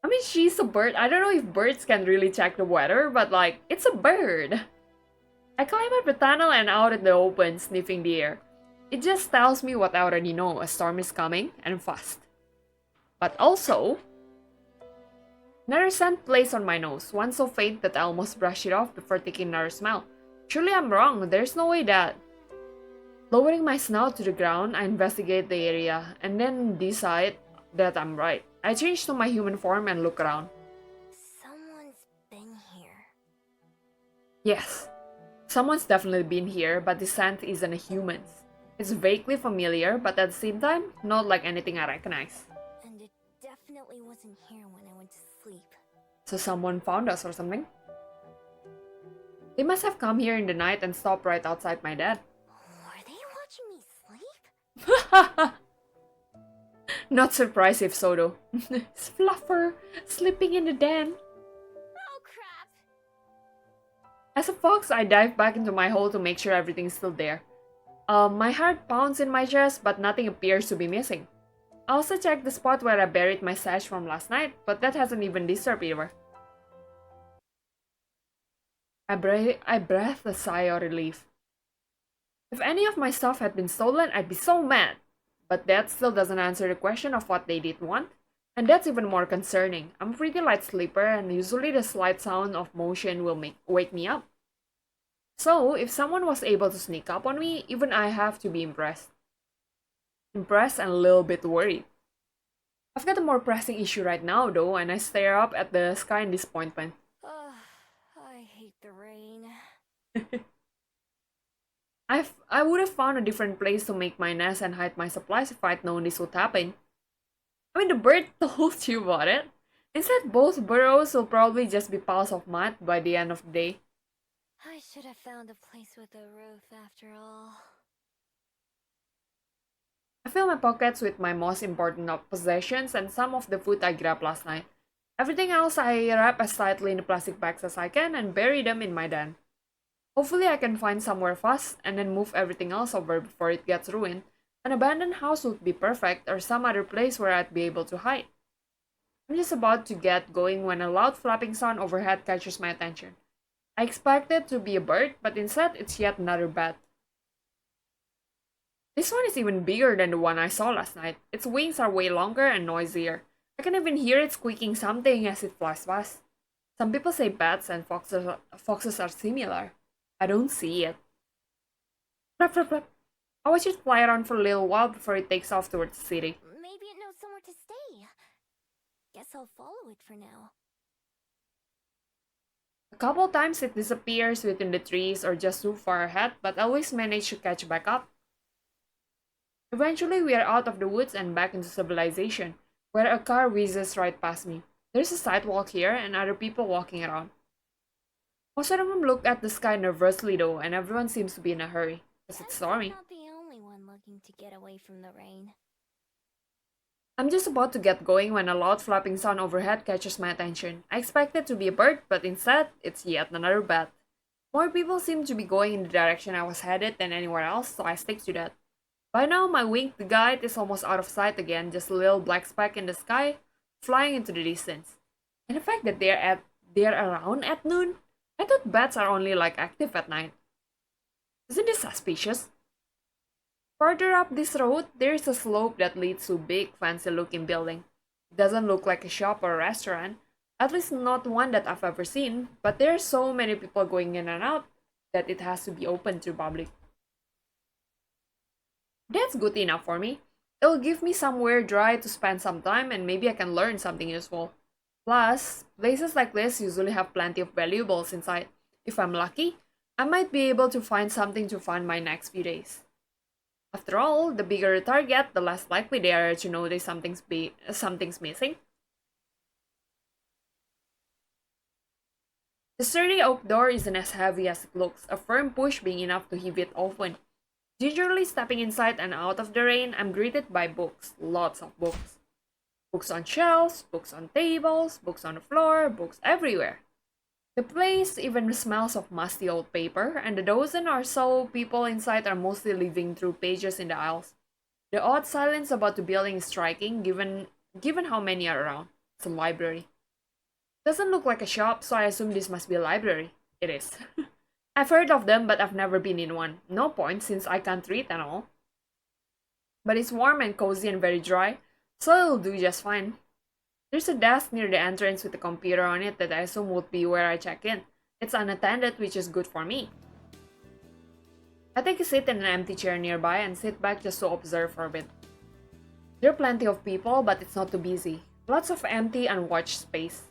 I mean, she's a bird. I don't know if birds can really check the weather, but like, it's a bird. I climb up the tunnel and out in the open, sniffing the air. It just tells me what I already know, a storm is coming, and fast. But also, another scent plays on my nose, one so faint that I almost brush it off before taking another smell. Surely I'm wrong, there's no way that... Lowering my snout to the ground, I investigate the area, and then decide that I'm right. I change to my human form and look around. Someone's been here. Yes, someone's definitely been here, but the scent isn't a human's. It's vaguely familiar, but at the same time, not like anything I recognize. And it definitely wasn't here when I went to sleep. So someone found us or something? They must have come here in the night and stopped right outside my den. Were they watching me sleep? Not surprised if so though. It's Fluffer, sleeping in the den. Oh crap! As a fox, I dive back into my hole to make sure everything's still there. My heart pounds in my chest, but nothing appears to be missing. I also checked the spot where I buried my sash from last night, but that hasn't even disturbed either. I breathe a sigh of relief. If any of my stuff had been stolen, I'd be so mad. But that still doesn't answer the question of what they did want, and that's even more concerning. I'm a pretty light sleeper, and usually the slight sound of motion will wake me up. So, if someone was able to sneak up on me, even I have to be impressed. Impressed and a little bit worried. I've got a more pressing issue right now though, and I stare up at the sky in disappointment. I hate the rain. I would have found a different place to make my nest and hide my supplies if I'd known this would happen. I mean, the bird told you about it. Instead, both burrows will probably just be piles of mud by the end of the day. I should have found a place with a roof after all. I fill my pockets with my most important possessions and some of the food I grabbed last night. Everything else I wrap as tightly in the plastic bags as I can and bury them in my den. Hopefully I can find somewhere fast and then move everything else over before it gets ruined. An abandoned house would be perfect, or some other place where I'd be able to hide. I'm just about to get going when a loud flapping sound overhead catches my attention. I expected to be a bird, but instead it's yet another bat. This one is even bigger than the one I saw last night. Its wings are way longer and noisier. I can even hear it squeaking something as it flies past. Some people say bats and foxes are similar. I don't see it. Flap, flap, flap. I watch it fly around for a little while before it takes off towards the city. Maybe it knows somewhere to stay. Guess I'll follow it for now. A couple times it disappears within the trees or just too far ahead, but I always manage to catch back up. Eventually we are out of the woods and back into civilization, where a car whizzes right past me. There's a sidewalk here and other people walking around. Most of them look at the sky nervously though, and everyone seems to be in a hurry, because it's Guess I'm stormy. not the only one looking to get away from the rain. I'm just about to get going when a loud flapping sound overhead catches my attention. I expected to be a bird, but instead, it's yet another bat. More people seem to be going in the direction I was headed than anywhere else, so I stick to that. By now, my winged guide is almost out of sight again, just a little black speck in the sky, flying into the distance. And the fact that they're around at noon? I thought bats are only active at night. Isn't this suspicious? Further up this road, there is a slope that leads to a big, fancy-looking building. It doesn't look like a shop or a restaurant, at least not one that I've ever seen, but there are so many people going in and out that it has to be open to public. That's good enough for me. It'll give me somewhere dry to spend some time and maybe I can learn something useful. Plus, places like this usually have plenty of valuables inside. If I'm lucky, I might be able to find something to fund my next few days. After all, the bigger the target, the less likely they are to notice something's missing. The sturdy oak door isn't as heavy as it looks, a firm push being enough to heave it open. Gingerly stepping inside and out of the rain, I'm greeted by books, lots of books. Books on shelves, books on tables, books on the floor, books everywhere. The place even smells of musty old paper, and the dozen or so people inside are mostly leafing through pages in the aisles. The odd silence about the building is striking, given how many are around. It's a library. Doesn't look like a shop, so I assume this must be a library. It is. I've heard of them, but I've never been in one. No point, since I can't read and all. But it's warm and cozy and very dry, so it'll do just fine. There's a desk near the entrance with a computer on it that I assume would be where I check in. It's unattended, which is good for me. I take a seat in an empty chair nearby and sit back just to observe for a bit. There are plenty of people, but it's not too busy. Lots of empty, unwatched space.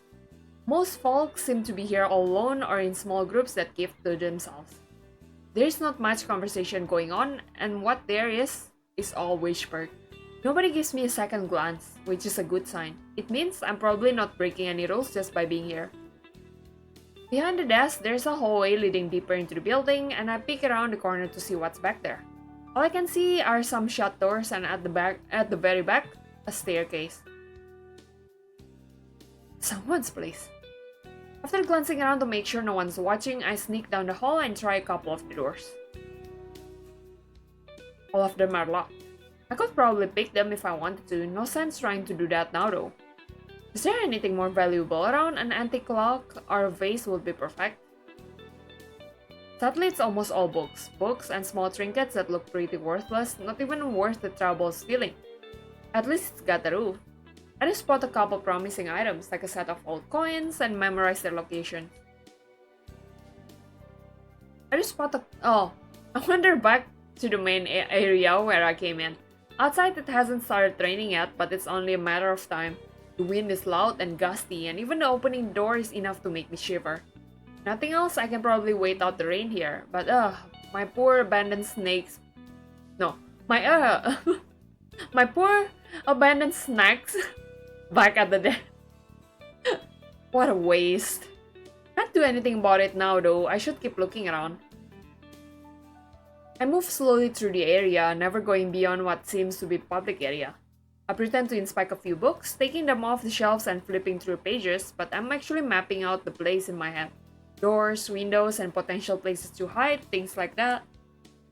Most folks seem to be here all alone or in small groups that keep to themselves. There's not much conversation going on, and what there is all whispered. Nobody gives me a second glance, which is a good sign. It means I'm probably not breaking any rules just by being here. Behind the desk, there's a hallway leading deeper into the building, and I peek around the corner to see what's back there. All I can see are some shut doors and at the very back, a staircase. Someone's place. After glancing around to make sure no one's watching, I sneak down the hall and try a couple of the doors. All of them are locked. I could probably pick them if I wanted to, no sense trying to do that now though. Is there anything more valuable around? An antique clock or a vase would be perfect. Sadly, it's almost all books. Books and small trinkets that look pretty worthless, not even worth the trouble of stealing. At least it's got a roof. I just spot a couple promising items, like a set of old coins, and memorize their location. I wander back to the main area where I came in. Outside it hasn't started raining yet, but it's only a matter of time. The wind is loud and gusty, and even the opening door is enough to make me shiver. Nothing else, I can probably wait out the rain here, but my poor abandoned snakes... No, my poor abandoned snacks back at the den. What a waste. Can't do anything about it now though, I should keep looking around. I move slowly through the area, never going beyond what seems to be public area. I pretend to inspect a few books, taking them off the shelves and flipping through pages, but I'm actually mapping out the place in my head. Doors, windows, and potential places to hide, things like that.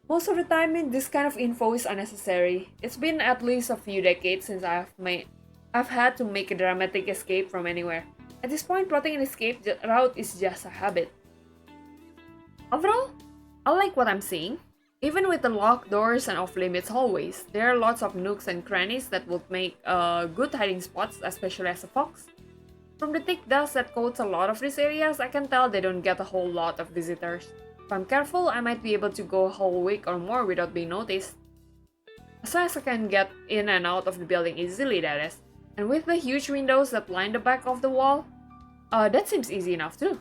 Most of the time, this kind of info is unnecessary. It's been at least a few decades since I've had to make a dramatic escape from anywhere. At this point, plotting an escape route is just a habit. Overall, I like what I'm seeing. Even with the locked doors and off-limits hallways, there are lots of nooks and crannies that would make good hiding spots, especially as a fox. From the thick dust that coats a lot of these areas, I can tell they don't get a whole lot of visitors. If I'm careful, I might be able to go a whole week or more without being noticed. As long as I can get in and out of the building easily, that is. And with the huge windows that line the back of the wall, that seems easy enough too.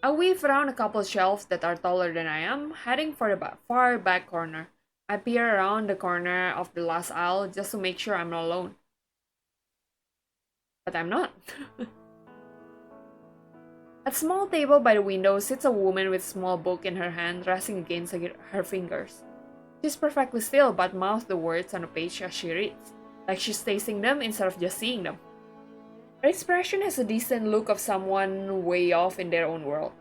I weave around a couple shelves that are taller than I am, heading for the far back corner. I peer around the corner of the last aisle just to make sure I'm not alone. But I'm not. At a small table by the window sits a woman with a small book in her hand resting against her fingers. She's perfectly still but mouths the words on a page as she reads, like she's tasting them instead of just seeing them. Her expression has a distant look of someone way off in their own world,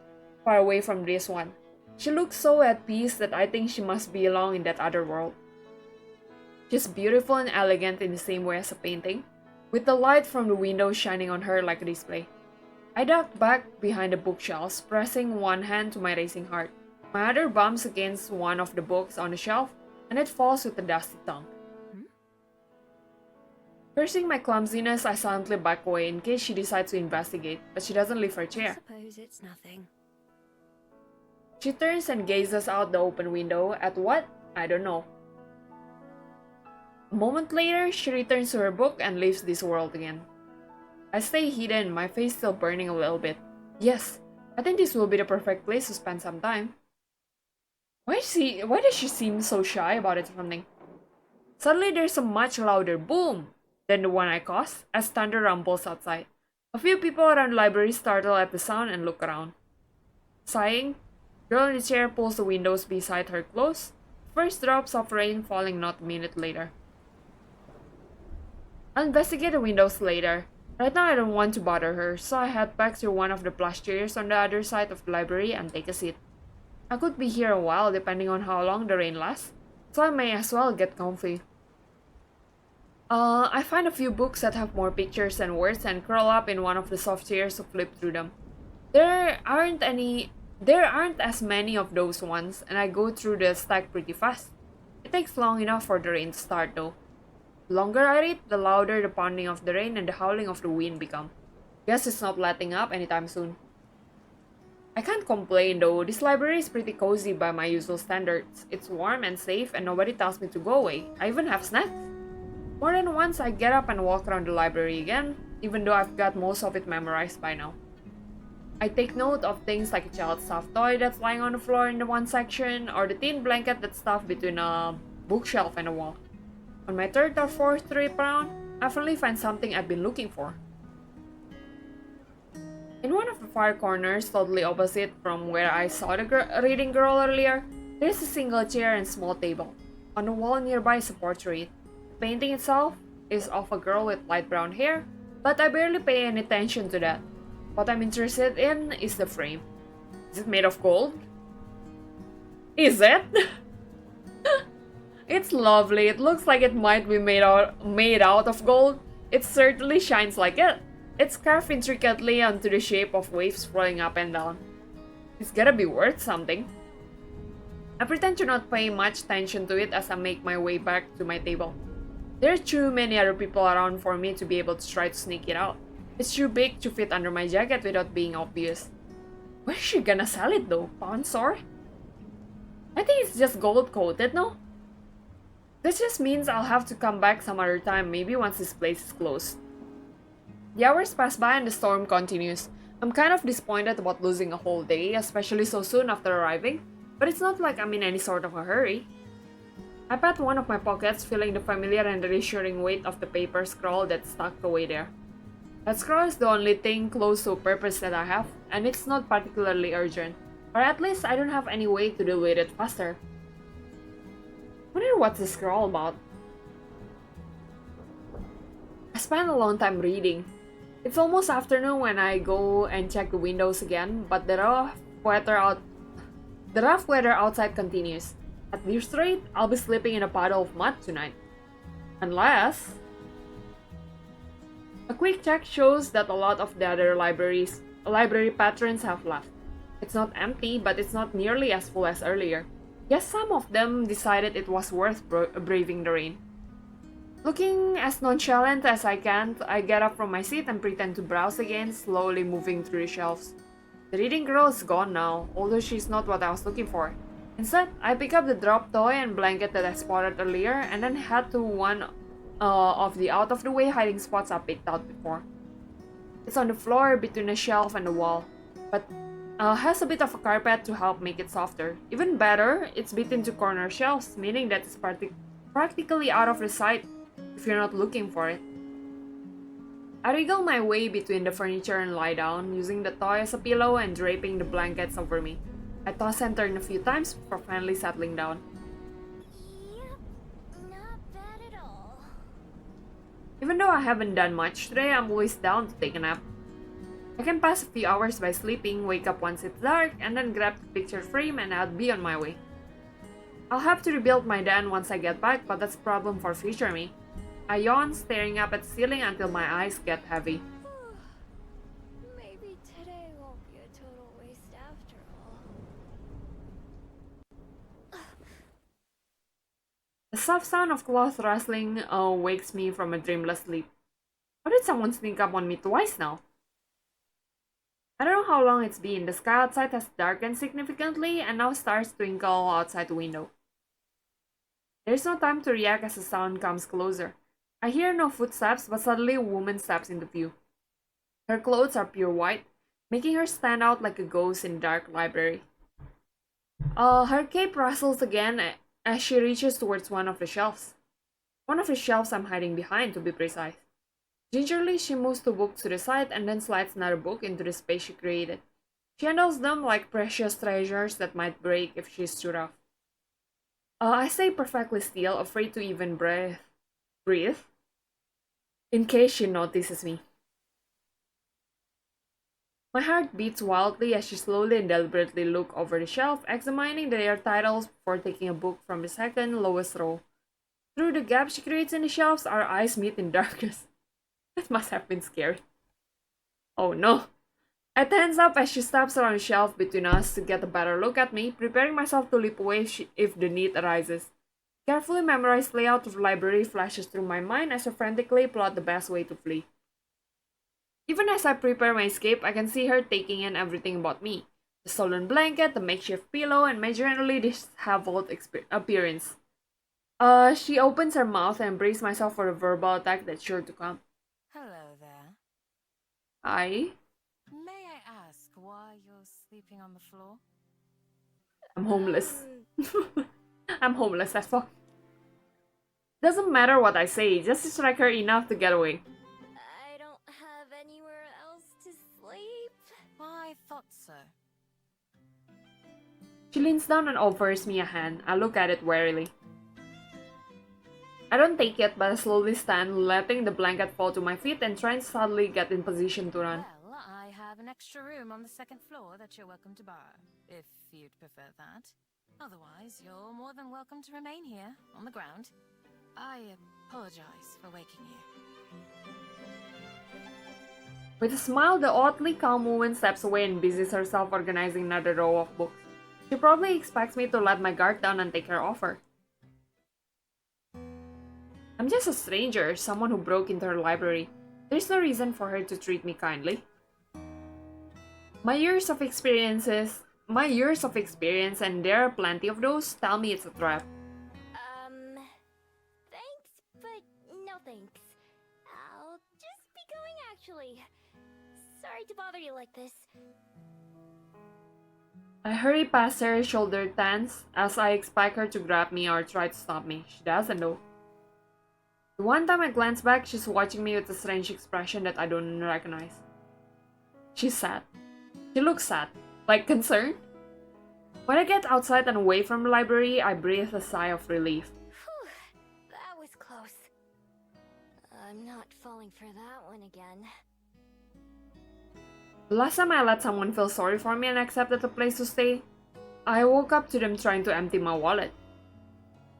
far away from this one. She looks so at peace that I think she must belong in that other world. She's beautiful and elegant in the same way as a painting, with the light from the window shining on her like a display. I duck back behind the bookshelves, pressing one hand to my racing heart. My other bumps against one of the books on the shelf, and it falls with a dusty thump. Cursing my clumsiness, I silently back away in case she decides to investigate, but she doesn't leave her chair. Suppose it's nothing. She turns and gazes out the open window at what? I don't know. A moment later, she returns to her book and leaves this world again. I stay hidden, my face still burning a little bit. Yes, I think this will be the perfect place to spend some time. Why does she seem so shy about it or something? Suddenly there's a much louder boom than the one I caused as thunder rumbles outside. A few people around the library startle at the sound and look around. Sighing, the girl in the chair pulls the windows beside her close, first drops of rain falling not a minute later. I'll investigate the windows later. Right now I don't want to bother her, so I head back to one of the plush chairs on the other side of the library and take a seat. I could be here a while depending on how long the rain lasts, so I may as well get comfy. I find a few books that have more pictures and words and curl up in one of the soft chairs to flip through them. There aren't as many of those ones, and I go through the stack pretty fast. It takes long enough for the rain to start though. The longer I read, the louder the pounding of the rain and the howling of the wind become. Guess it's not letting up anytime soon. I can't complain though, this library is pretty cozy by my usual standards. It's warm and safe and nobody tells me to go away. I even have snacks. More than once I get up and walk around the library again, even though I've got most of it memorized by now. I take note of things like a child's stuffed toy that's lying on the floor in the one section, or the thin blanket that's stuffed between a bookshelf and a wall. On my third or fourth trip around, I finally find something I've been looking for. In one of the far corners, totally opposite from where I saw the reading girl earlier, there's a single chair and small table. On the wall nearby is a portrait. The painting itself is of a girl with light brown hair, but I barely pay any attention to that. What I'm interested in is the frame. Is it made of gold? Is it? It's lovely. It looks like it might be made out of gold. It certainly shines like it. It's carved intricately onto the shape of waves flowing up and down. It's gotta be worth something. I pretend to not pay much attention to it as I make my way back to my table. There are too many other people around for me to be able to try to sneak it out. It's too big to fit under my jacket without being obvious. Where's she gonna sell it though? Pawn store? I think it's just gold coated, no? This just means I'll have to come back some other time, maybe once this place is closed. The hours pass by and the storm continues. I'm kind of disappointed about losing a whole day, especially so soon after arriving, but it's not like I'm in any sort of a hurry. I pat one of my pockets, feeling the familiar and reassuring weight of the paper scroll that's tucked away there. That scroll is the only thing close to a purpose that I have, and it's not particularly urgent, or at least I don't have any way to deal with it faster. Wonder what's the scroll about? I spent a long time reading. It's almost afternoon when I go and check the windows again, but the rough weather outside continues. At this rate, I'll be sleeping in a puddle of mud tonight. Unless... A quick check shows that a lot of the other library patrons have left. It's not empty, but it's not nearly as full as earlier. Yes, some of them decided it was worth braving the rain. Looking as nonchalant as I can, I get up from my seat and pretend to browse again, slowly moving through the shelves. The reading girl is gone now, although she's not what I was looking for. Instead, I pick up the drop toy and blanket that I spotted earlier and then head to one of the out-of-the-way hiding spots I picked out before. It's on the floor between the shelf and the wall, but has a bit of a carpet to help make it softer. Even better, it's built into corner shelves, meaning that it's practically out of the sight if you're not looking for it. I wriggle my way between the furniture and lie down, using the toy as a pillow and draping the blankets over me. I toss and turn a few times before finally settling down. Yep, not bad at all. Even though I haven't done much today, I'm always down to take a nap. I can pass a few hours by sleeping, wake up once it's dark, and then grab the picture frame and I'll be on my way. I'll have to rebuild my den once I get back, but that's a problem for future me. I yawn, staring up at the ceiling until my eyes get heavy. Maybe today won't be a total waste after all. The soft sound of cloth rustling wakes me from a dreamless sleep. Why did someone sneak up on me twice now? I don't know how long it's been. The sky outside has darkened significantly and now stars twinkle outside the window. There's no time to react as the sound comes closer. I hear no footsteps, but suddenly a woman steps into view. Her clothes are pure white, making her stand out like a ghost in a dark library. Her cape rustles again as she reaches towards one of the shelves. One of the shelves I'm hiding behind, to be precise. Gingerly, she moves two books to the side and then slides another book into the space she created. She handles them like precious treasures that might break if she's too rough. I stay perfectly still, afraid to even breathe, in case she notices me. My heart beats wildly as she slowly and deliberately looks over the shelf, examining their titles before taking a book from the second lowest row. Through the gap she creates in the shelves, our eyes meet in darkness. That must have been scary. Oh no! I tense up as she steps around the shelf between us to get a better look at me, preparing myself to leap away if the need arises. Carefully memorized layout of the library flashes through my mind as I frantically plot the best way to flee. Even as I prepare my escape, I can see her taking in everything about me. The stolen blanket, the makeshift pillow, and my generally disheveled appearance. She opens her mouth and braces myself for a verbal attack that's sure to come. Hello there. Hi? May I ask why you're sleeping on the floor? I'm homeless. I'm homeless as fuck. Doesn't matter what I say, just strike her enough to get away. I don't have anywhere else to sleep. I thought so. She leans down and offers me a hand. I look at it warily. I don't take it, but I slowly stand, letting the blanket fall to my feet and trying to suddenly get in position to run. Well, I have an extra room on the second floor that you're welcome to borrow, if you'd prefer that. Otherwise, you're more than welcome to remain here, on the ground. I apologize for waking you. With a smile, the oddly calm woman steps away and busies herself organizing another row of books. She probably expects me to let my guard down and take her offer. I'm just a stranger, someone who broke into her library. There's no reason for her to treat me kindly. My years of experience, and there are plenty of those, tell me it's a trap. Thanks, but no thanks. I'll just be going actually. Sorry to bother you like this. I hurry past her, shoulder tense, as I expect her to grab me or try to stop me. She doesn't though. The one time I glance back, she's watching me with a strange expression that I don't recognize. She's sad. She looks sad. Like concerned? When I get outside and away from the library, I breathe a sigh of relief. Whew, that was close. I'm not falling for that one again. The last time I let someone feel sorry for me and accepted a place to stay, I woke up to them trying to empty my wallet.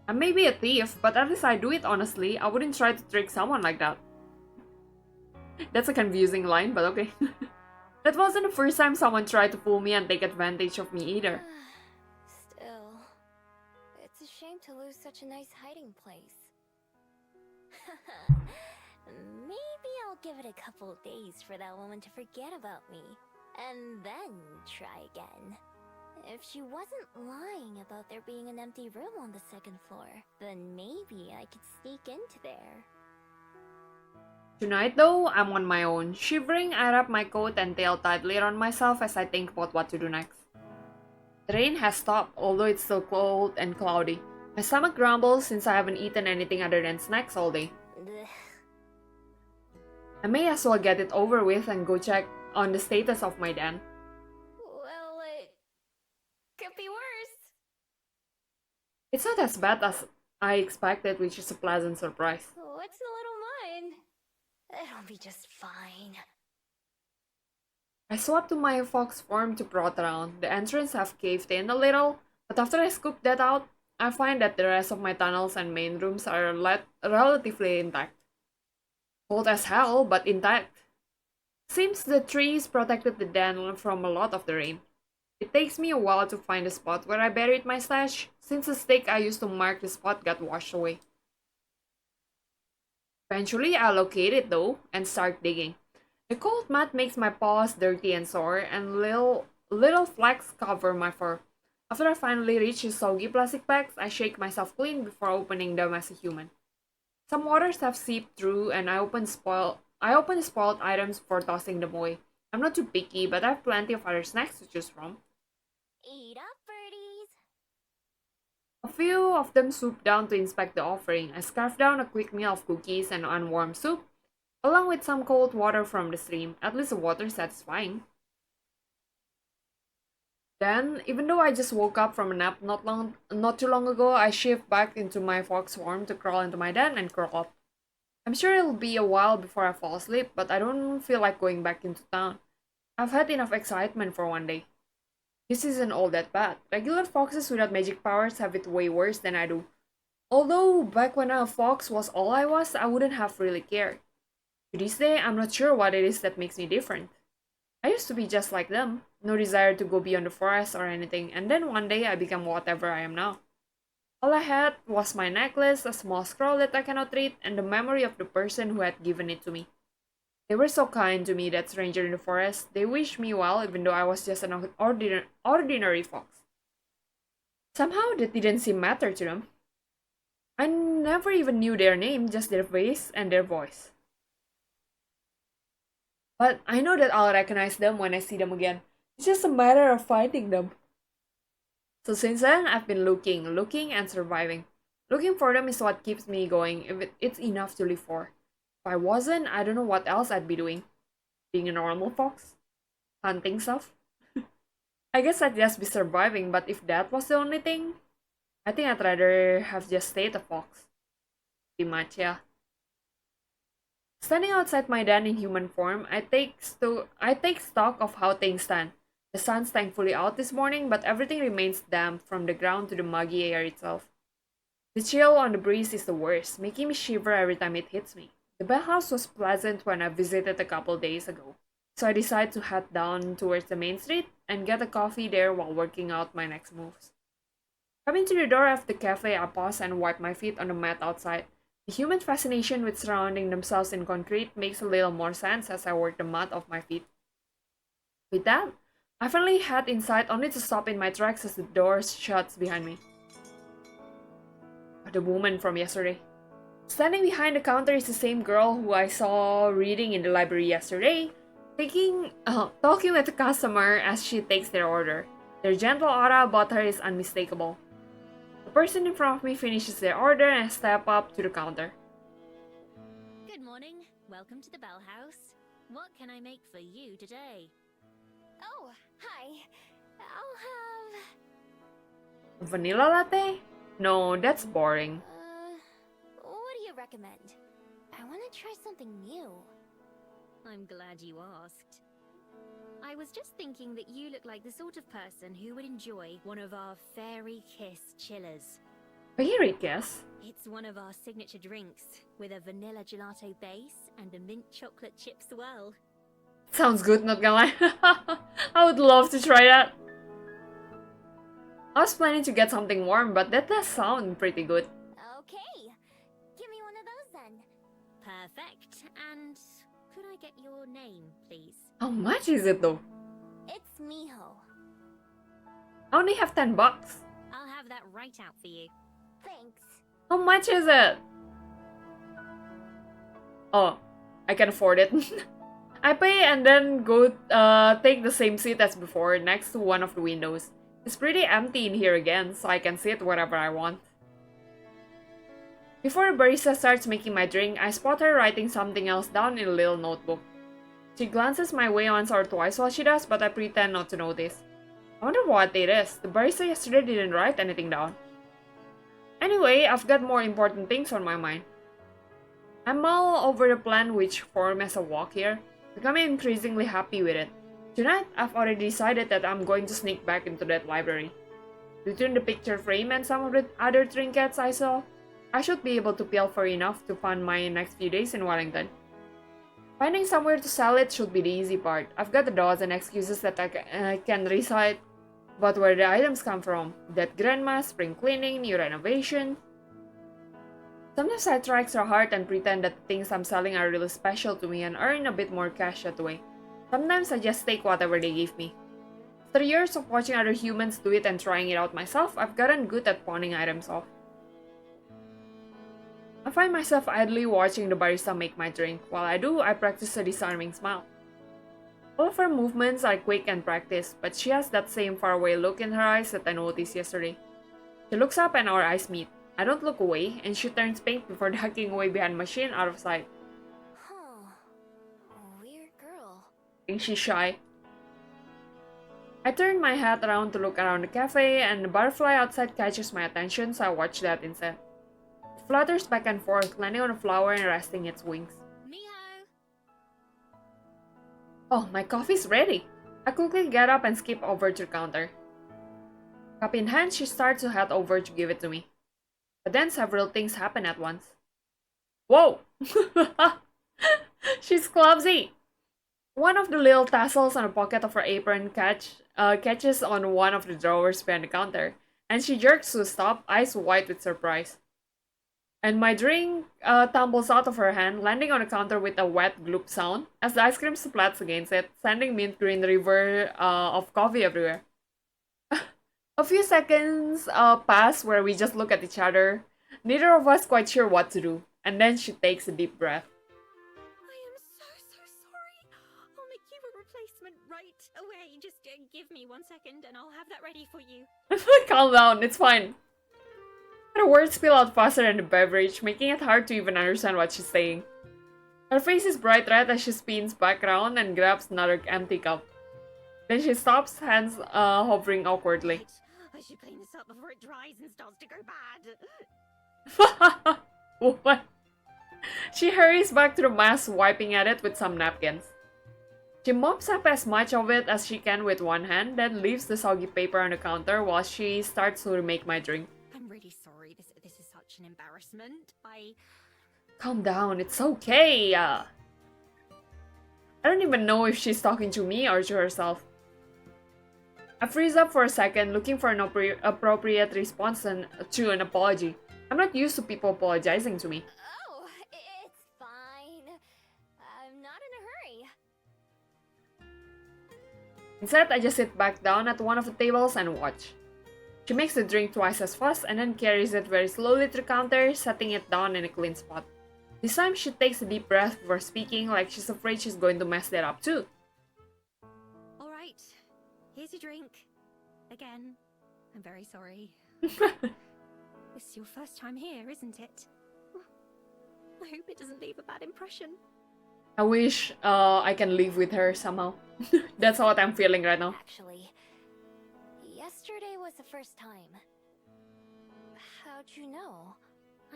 I may be a thief, but at least I do it honestly. I wouldn't try to trick someone like that. That's a confusing line, but okay. That wasn't the first time someone tried to fool me and take advantage of me either. Still, it's a shame to lose such a nice hiding place. Maybe I'll give it a couple days for that woman to forget about me, and then try again. If she wasn't lying about there being an empty room on the second floor, then maybe I could sneak into there. Tonight though, I'm on my own. Shivering, I wrap my coat and tail tightly around myself as I think about what to do next. The rain has stopped, although it's still cold and cloudy. My stomach grumbles since I haven't eaten anything other than snacks all day. Ugh. I may as well get it over with and go check on the status of my den. Well, it could be worse. It's not as bad as I expected, which is a pleasant surprise. What's a little mine? It'll be just fine. I swapped to my fox form to prod around. The entrance have caved in a little, but after I scoop that out, I find that the rest of my tunnels and main rooms are relatively intact. Cold as hell, but intact. Seems the trees protected the den from a lot of the rain. It takes me a while to find the spot where I buried my stash, since the stake I used to mark the spot got washed away. Eventually, I locate it though, and start digging. The cold mud makes my paws dirty and sore, and little flecks cover my fur. After I finally reach the soggy plastic bags, I shake myself clean before opening them as a human. Some waters have seeped through, and I open the spoiled items before tossing them away. I'm not too picky, but I have plenty of other snacks to choose from. Eat up, birdies. A few of them swoop down to inspect the offering. I scarf down a quick meal of cookies and unwarmed soup, along with some cold water from the stream. At least the water's satisfying. Then, even though I just woke up from a nap not too long ago, I shift back into my fox form to crawl into my den and curl up. I'm sure it'll be a while before I fall asleep, but I don't feel like going back into town. I've had enough excitement for one day. This isn't all that bad. Regular foxes without magic powers have it way worse than I do. Although, back when a fox was all I was, I wouldn't have really cared. To this day, I'm not sure what it is that makes me different. I used to be just like them, no desire to go beyond the forest or anything, and then one day I became whatever I am now. All I had was my necklace, a small scroll that I cannot read, and the memory of the person who had given it to me. They were so kind to me, that stranger in the forest. They wished me well even though I was just an ordinary fox. Somehow that didn't seem matter to them. I never even knew their name, just their face and their voice. But I know that I'll recognize them when I see them again. It's just a matter of finding them. So since then, I've been looking and surviving. Looking for them is what keeps me going, if it's enough to live for. If I wasn't, I don't know what else I'd be doing. Being a normal fox? Hunting stuff? I guess I'd just be surviving, but if that was the only thing, I think I'd rather have just stayed a fox. Pretty much, yeah. Standing outside my den in human form, I take stock of how things stand. The sun's thankfully out this morning, but everything remains damp from the ground to the muggy air itself. The chill on the breeze is the worst, making me shiver every time it hits me. The bell house was pleasant when I visited a couple days ago, so I decided to head down towards the main street and get a coffee there while working out my next moves. Coming to the door of the cafe, I pause and wipe my feet on the mat outside. The human fascination with surrounding themselves in concrete makes a little more sense as I work the mud off my feet. With that, I finally head inside only to stop in my tracks as the door shuts behind me. The woman from yesterday. Standing behind the counter is the same girl who I saw reading in the library yesterday, talking with the customer as she takes their order. Their gentle aura about her is unmistakable. The person in front of me finishes their order and I step up to the counter. Good morning. Welcome to the Bell House. What can I make for you today? Oh, hi. I'll have... Vanilla latte? No, that's boring. What do you recommend? I want to try something new. I'm glad you asked. I was just thinking that you look like the sort of person who would enjoy one of our Fairy Kiss chillers. Fairy Kiss? It's one of our signature drinks, with a vanilla gelato base and a mint chocolate chip swirl. Sounds good, not gonna lie. I would love to try that. I was planning to get something warm, but that does sound pretty good. Okay, give me one of those then. Perfect. And could I get your name, please? How much is it though? It's Miho. I only have $10. I'll have that right out for you. Thanks. How much is it? Oh, I can afford it. I pay and then go take the same seat as before, next to one of the windows. It's pretty empty in here again, so I can sit wherever I want. Before the barista starts making my drink, I spot her writing something else down in a little notebook. She glances my way once or twice while she does, but I pretend not to notice. I wonder what it is. The barista yesterday didn't write anything down. Anyway, I've got more important things on my mind. I mull over the plan which form as a walk here, becoming increasingly happy with it. Tonight, I've already decided that I'm going to sneak back into that library. Between the picture frame and some of the other trinkets I saw, I should be able to pilfer enough to fund my next few days in Wellington. Finding somewhere to sell it should be the easy part. I've got a dozen excuses that I can recite, but where the items come from, that grandma, spring cleaning, new renovation. Sometimes I try extra hard and pretend that the things I'm selling are really special to me and earn a bit more cash that way. Sometimes I just take whatever they give me. After years of watching other humans do it and trying it out myself, I've gotten good at pawning items off. I find myself idly watching the barista make my drink. While I do, I practice a disarming smile. All of her movements are quick and practiced, but she has that same faraway look in her eyes that I noticed yesterday. She looks up and our eyes meet. I don't look away, and she turns pink before ducking away behind the machine out of sight. Huh. Weird girl. I think she's shy. I turn my head around to look around the cafe, and the butterfly outside catches my attention, so I watch that instead. It flutters back and forth, landing on a flower and resting its wings. Miho! Oh, my coffee's ready! I quickly get up and skip over to the counter. Cup in hand, she starts to head over to give it to me. But then several things happen at once. Whoa! She's clumsy! One of the little tassels on the pocket of her apron catches on one of the drawers behind the counter, and she jerks to a stop, eyes wide with surprise. And my drink tumbles out of her hand, landing on the counter with a wet gloop sound as the ice cream splats against it, sending mint green river of coffee everywhere. A few seconds pass where we just look at each other, neither of us quite sure what to do, and then she takes a deep breath. I am so sorry. I'll make you a replacement right away. Just give me 1 second and I'll have that ready for you. Calm down, it's fine. Her words spill out faster than the beverage, making it hard to even understand what she's saying. Her face is bright red as she spins back around and grabs another empty cup. Then she stops, hands hovering awkwardly. Right. I should clean this up before it dries and starts to go bad. What? She hurries back to the mess, wiping at it with some napkins. She mops up as much of it as she can with one hand, then leaves the soggy paper on the counter while she starts to remake my drink. I'm really sorry. This is such an embarrassment. Calm down, it's okay. I don't even know if she's talking to me or to herself. I freeze up for a second, looking for an appropriate response to an apology. I'm not used to people apologizing to me. Oh, it's fine. I'm not in a hurry. Instead, I just sit back down at one of the tables and watch. She makes the drink twice as fast and then carries it very slowly to the counter, setting it down in a clean spot. This time, she takes a deep breath before speaking, like she's afraid she's going to mess that up too. Alright. Here's your drink. Again. I'm very sorry. This is your first time here, isn't it? I hope it doesn't leave a bad impression. I wish I can live with her somehow. That's what I'm feeling right now. Actually, yesterday was the first time. How'd you know?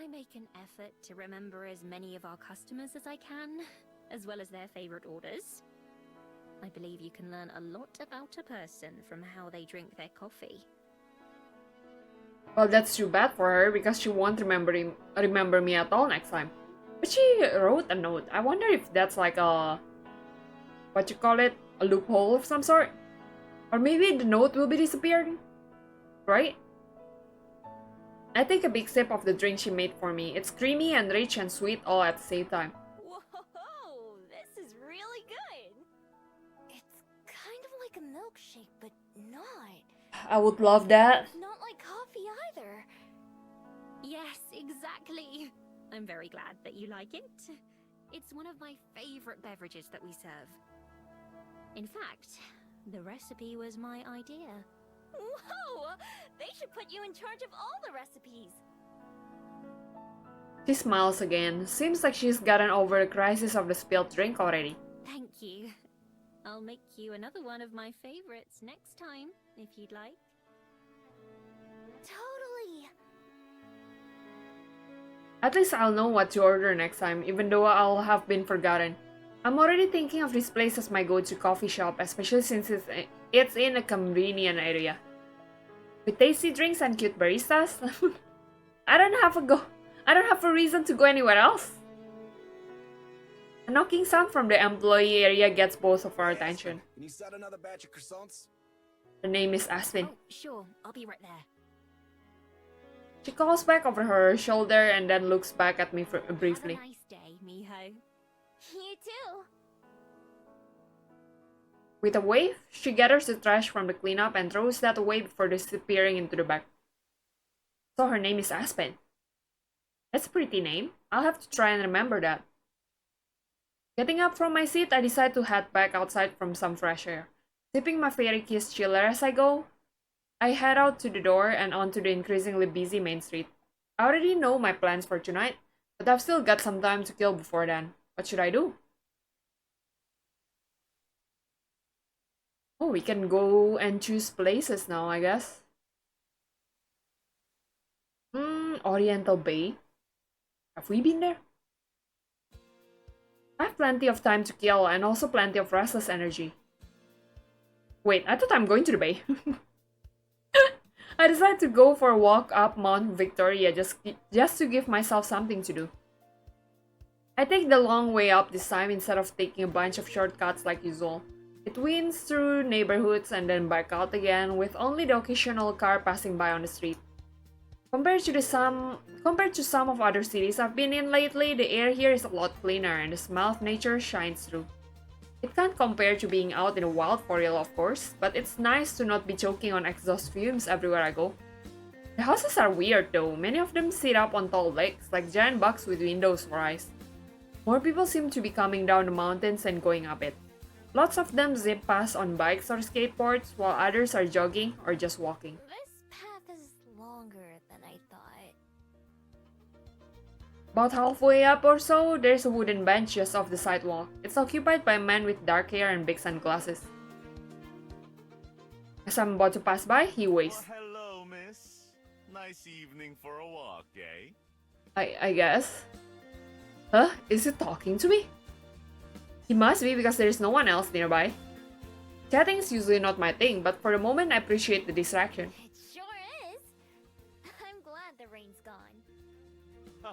I make an effort to remember as many of our customers as I can, as well as their favorite orders. I believe you can learn a lot about a person from how they drink their coffee. Well, that's too bad for her because she won't remember me at all next time. But she wrote a note. I wonder if that's like a... what you call it? A loophole of some sort? Or maybe the note will be disappearing? Right? I take a big sip of the drink she made for me. It's creamy and rich and sweet all at the same time. Whoa, this is really good. It's kind of like a milkshake, but not. I would love that. Not like coffee either. Yes, exactly. I'm very glad that you like it. It's one of my favorite beverages that we serve. In fact, the recipe was my idea. Whoa! They should put you in charge of all the recipes. She smiles again. Seems like she's gotten over the crisis of the spilled drink already. Thank you. I'll make you another one of my favorites next time, if you'd like. Totally. At least I'll know what to order next time, even though I'll have been forgotten. I'm already thinking of this place as my go-to coffee shop, especially since it's in a convenient area. With tasty drinks and cute baristas, I don't have a reason to go anywhere else. A knocking sound from the employee area gets both of our attention. Can you set another batch of croissants? Her name is Aspen. Oh, sure. I'll be right there. She calls back over her shoulder and then looks back at me briefly. Have a nice day, Miho. You too. With a wave, she gathers the trash from the cleanup and throws that away before disappearing into the back. So her name is Aspen. That's a pretty name. I'll have to try and remember that. Getting up from my seat, I decide to head back outside for some fresh air. Sipping my fairy kiss chiller as I go, I head out to the door and onto the increasingly busy main street. I already know my plans for tonight, but I've still got some time to kill before then. What should I do? Oh, we can go and choose places now, I guess. Oriental Bay. Have we been there? I have plenty of time to kill and also plenty of restless energy. Wait, I thought I'm going to the bay. I decided to go for a walk up Mount Victoria just to give myself something to do. I take the long way up this time instead of taking a bunch of shortcuts like usual. It winds through neighborhoods and then back out again with only the occasional car passing by on the street. Compared to some of other cities I've been in lately, the air here is a lot cleaner and the smell of nature shines through. It can't compare to being out in the wild for real, of course, but it's nice to not be choking on exhaust fumes everywhere I go. The houses are weird though, many of them sit up on tall lakes, like giant boxes with windows for eyes. More people seem to be coming down the mountains and going up it. Lots of them zip past on bikes or skateboards, while others are jogging or just walking. This path is longer than I thought. About halfway up or so, there's a wooden bench just off the sidewalk. It's occupied by a man with dark hair and big sunglasses. As I'm about to pass by, he waves. Oh, hello, miss. Nice evening for a walk, eh? I guess. Huh? Is he talking to me? He must be because there's no one else nearby. Chatting is usually not my thing, but for the moment I appreciate the distraction. It sure is. I'm glad the rain's gone.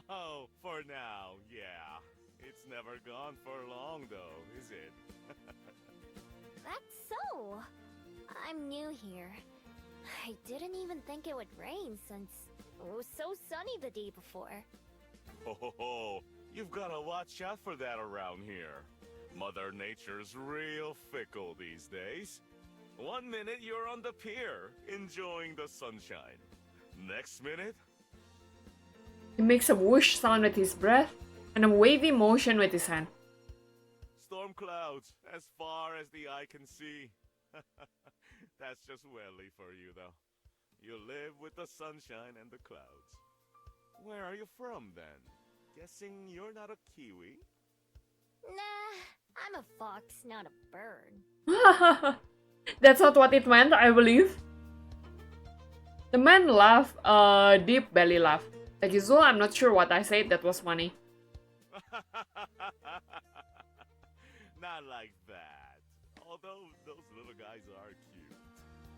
Oh, for now, yeah. It's never gone for long, though, is it? That's so. I'm new here. I didn't even think it would rain since it was so sunny the day before. Oh, you've got to watch out for that around here. Mother Nature's real fickle these days. 1 minute you're on the pier, enjoying the sunshine. Next minute, He makes a whoosh sound with his breath and a wavy motion with his hand. storm clouds as far as the eye can see. That's just Welly for you, though. You live with the sunshine and the clouds. Where are you from, then? Guessing you're not a Kiwi? Nah, I'm a fox, not a bird. That's not what it meant, I believe. The man laughed, a deep belly laugh. Like usual, I'm not sure what I said that was funny. Not like that. Although those little guys are cute.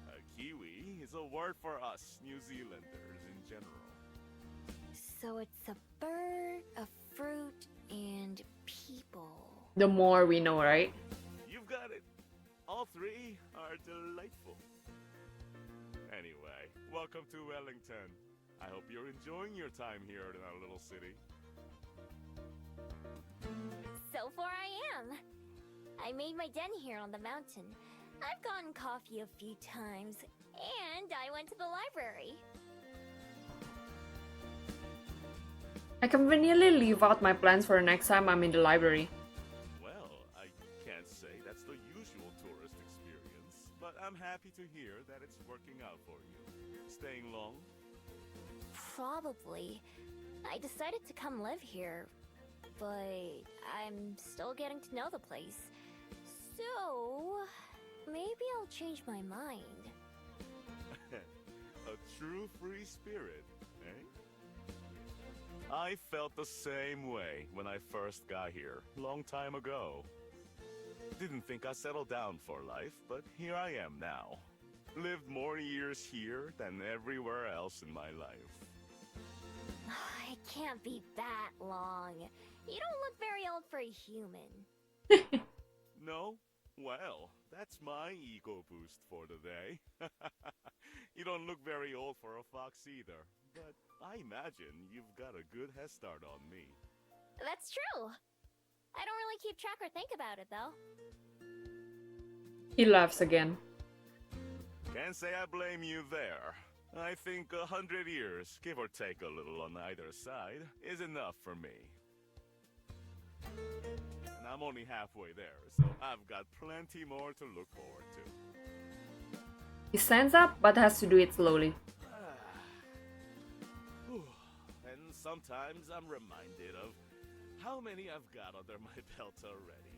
A Kiwi is a word for us New Zealanders in general. So it's a bird, a fruit, and people. The more we know, right? You've got it. All three are delightful. Anyway, welcome to Wellington. I hope you're enjoying your time here in our little city. So far I am. I made my den here on the mountain. I've gotten coffee a few times, and I went to the library. I conveniently leave out my plans for next time I'm in the library. Well, I can't say that's the usual tourist experience, but I'm happy to hear that it's working out for you. Staying long? Probably. I decided to come live here, but I'm still getting to know the place. So, maybe I'll change my mind. A true free spirit, eh? I felt the same way when I first got here, long time ago. Didn't think I settled down for life, but here I am now. Lived more years here than everywhere else in my life. It can't be that long. You don't look very old for a human. No? Well, that's my ego boost for the day. You don't look very old for a fox either, but I imagine you've got a good head start on me. That's true. I don't really keep track or think about it, though. He laughs again. Can't say I blame you there. I think 100 years, give or take a little on either side, is enough for me. And I'm only halfway there, so I've got plenty more to look forward to. He stands up, but has to do it slowly. And sometimes I'm reminded of how many I've got under my belt already.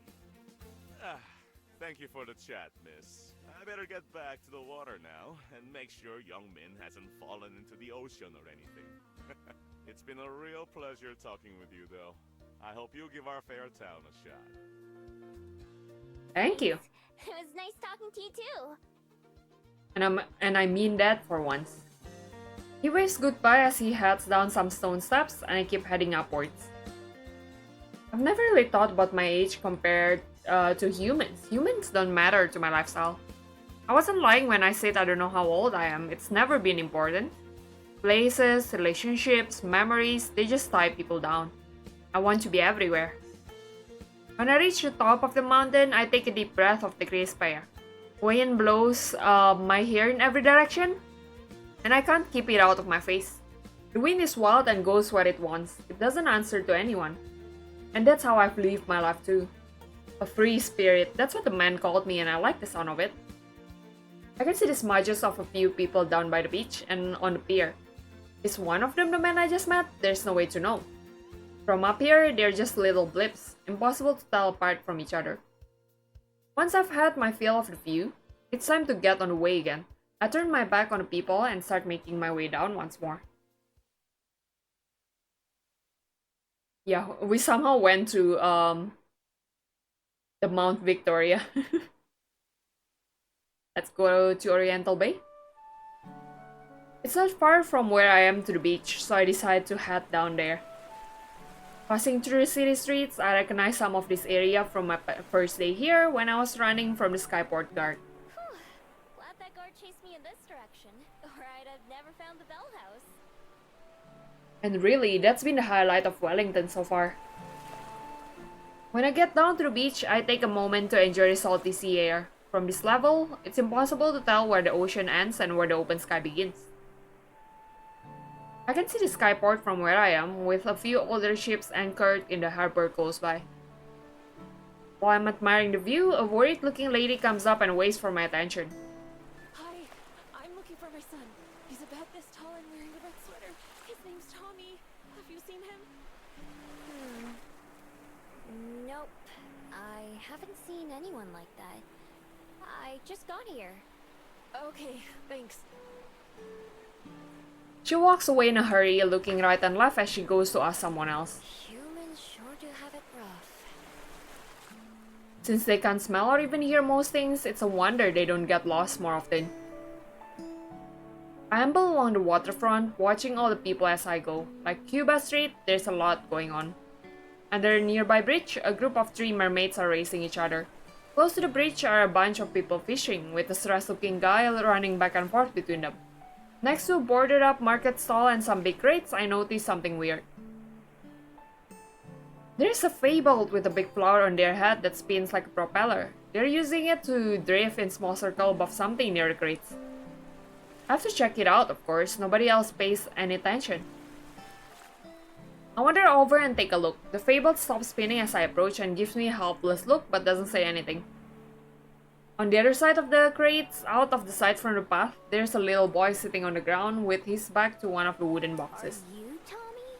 Thank you for the chat, miss. I better get back to the water now and make sure Young Min hasn't fallen into the ocean or anything. It's been a real pleasure talking with you, though. I hope you'll give our fair town a shot. Thank you. It was nice talking to you, too. And I mean that for once. He waves goodbye as he heads down some stone steps, and I keep heading upwards. I've never really thought about my age compared to humans. Humans don't matter to my lifestyle. I wasn't lying when I said I don't know how old I am. It's never been important. Places, relationships, memories, they just tie people down. I want to be everywhere. When I reach the top of the mountain, I take a deep breath of the crisp air. Wind blows my hair in every direction, and I can't keep it out of my face. The wind is wild and goes where it wants. It doesn't answer to anyone. And that's how I've lived my life too. A free spirit, that's what the man called me, and I like the sound of it. I can see the smudges of a few people down by the beach and on the pier. Is one of them the man I just met? There's no way to know. From up here, they're just little blips, impossible to tell apart from each other. Once I've had my fill of the view, it's time to get on the way again. I turn my back on the people and start making my way down once more. Yeah, we somehow went to the Mount Victoria. Let's go to Oriental Bay. It's not far from where I am to the beach, so I decide to head down there. Passing through the city streets, I recognize some of this area from my first day here when I was running from the Skyport guard. Whew. Glad that guard chased me in this direction, or I'd have never found the Bell House. And really, that's been the highlight of Wellington so far. When I get down to the beach, I take a moment to enjoy the salty sea air. From this level, it's impossible to tell where the ocean ends and where the open sky begins. I can see the skyport from where I am, with a few older ships anchored in the harbor close by. While I'm admiring the view, a worried-looking lady comes up and waits for my attention. Hi, I'm looking for my son. He's about this tall and wearing a red sweater. His name's Tommy. Have you seen him? Nope. I haven't seen anyone like that. I just got here. Okay, thanks. She walks away in a hurry, looking right and left as she goes to ask someone else. Humans sure do have it rough. Since they can't smell or even hear most things, it's a wonder they don't get lost more often. I amble along the waterfront, watching all the people as I go. Like Cuba Street, there's a lot going on. Under a nearby bridge, a group of 3 mermaids are racing each other. Close to the bridge are a bunch of people fishing, with a stressed-looking guy running back and forth between them. Next to a boarded-up market stall and some big crates, I notice something weird. There's a fabled with a big flower on their head that spins like a propeller. They're using it to drift in small circle above something near the crates. I have to check it out, of course. Nobody else pays any attention. I wander over and take a look. The fabled stops spinning as I approach and gives me a helpless look but doesn't say anything. On the other side of the crates, out of the sight from the path, there's a little boy sitting on the ground with his back to one of the wooden boxes. Are you Tommy?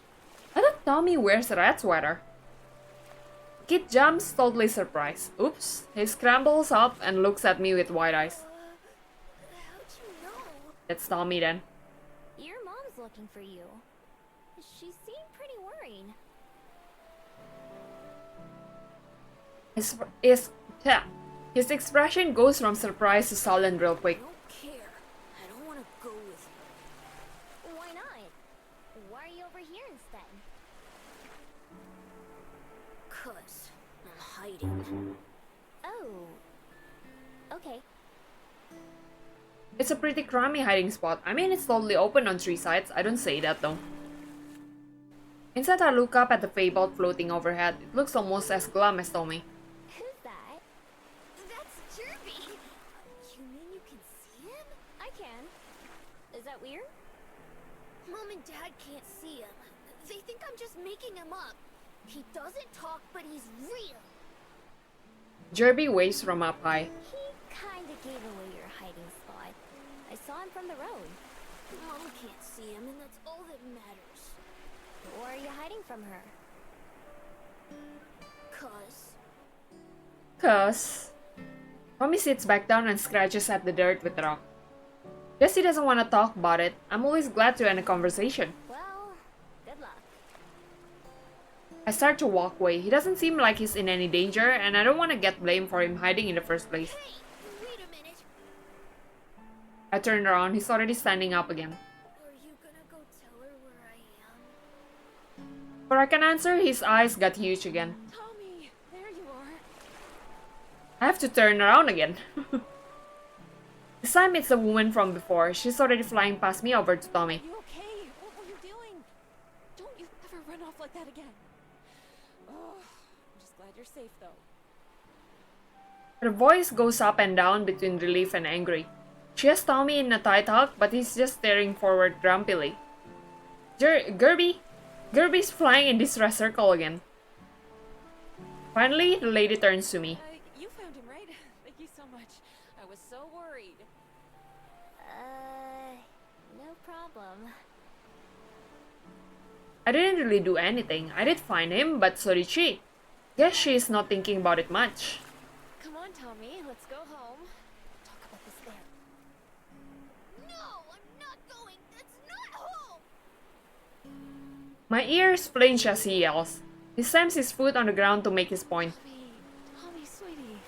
Tommy wears a rat sweater. Kid jumps, totally surprised. Oops. He scrambles up and looks at me with wide eyes. How'd you know? That's Tommy then. Your mom's looking for you. She seemed pretty worried. His expression goes from surprise to sullen real quick. I don't care. I don't want to go with you. Why not? Why are you over here instead? 'Cause I'm hiding. Oh. Okay. It's a pretty crummy hiding spot. I mean, it's totally open on 3 sides. I don't say that though. Instead, I look up at the Feybolt floating overhead. It looks almost as glum as Tommy. Who's that? That's Jerby. You mean you can see him? I can. Is that weird? Mom and Dad can't see him. They think I'm just making him up. He doesn't talk, but he's real. Jerby waves from up high. He kinda gave away your hiding spot. I saw him from the road. Mom can't see him, and that's all that matters. Or are you hiding from her? 'Cause Tommy sits back down and scratches at the dirt with a rock. Guess he doesn't want to talk about it. I'm always glad to end a conversation. Well, good luck. I start to walk away. He doesn't seem like he's in any danger, and I don't want to get blamed for him hiding in the first place. Hey, wait a minute. I turn around. He's already standing up again. Are you gonna go tell her where I am? Before I can answer, his eyes got huge again. Tommy, there you are. I have to turn around again. This time it's the woman from before. She's already flying past me over to Tommy. Are you okay? What were you doing? Don't you ever run off like that again. Oh, I'm just glad you're safe though. Her voice goes up and down between relief and angry. She has Tommy in a tight hug, but he's just staring forward grumpily. Gerby's flying in distress circle again. Finally, the lady turns to me. You found him, right? Thank you so much. I was so worried. No problem. I didn't really do anything. I did find him, but so did she. Guess she's not thinking about it much. Come on, Tommy, let's go home. Talk about this there. No, I'm not going. That's not home. My ears flinch as he yells. He slams his foot on the ground to make his point. Tommy, sweetie.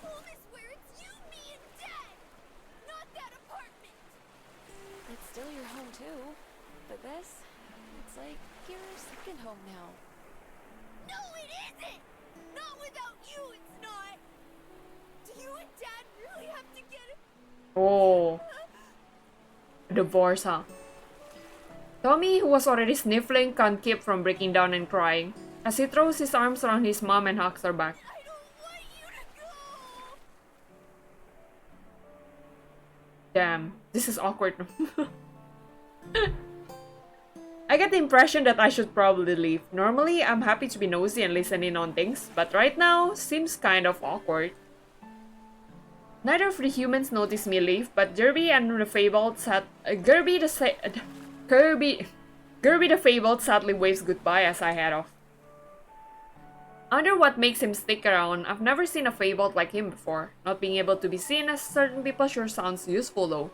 Home is where it's you, me, and Dad. Not that apartment. It's still your home too. But this, it's like your second home now. No, it isn't. Not without you, it's not. Do you and Dad really have to get it? Oh. Divorce, huh? Tommy, who was already sniffling, can't keep from breaking down and crying, as he throws his arms around his mom and hugs her back. I don't want you to go. Damn, this is awkward. I get the impression that I should probably leave. Normally, I'm happy to be nosy and listen in on things, but right now, seems kind of awkward. Neither of the humans notice me leave, but Gerby and the Feybolt Gerby the Feybolt sadly waves goodbye as I head off. I wonder what makes him stick around. I've never seen a Feybolt like him before. Not being able to be seen as certain people sure sounds useful though.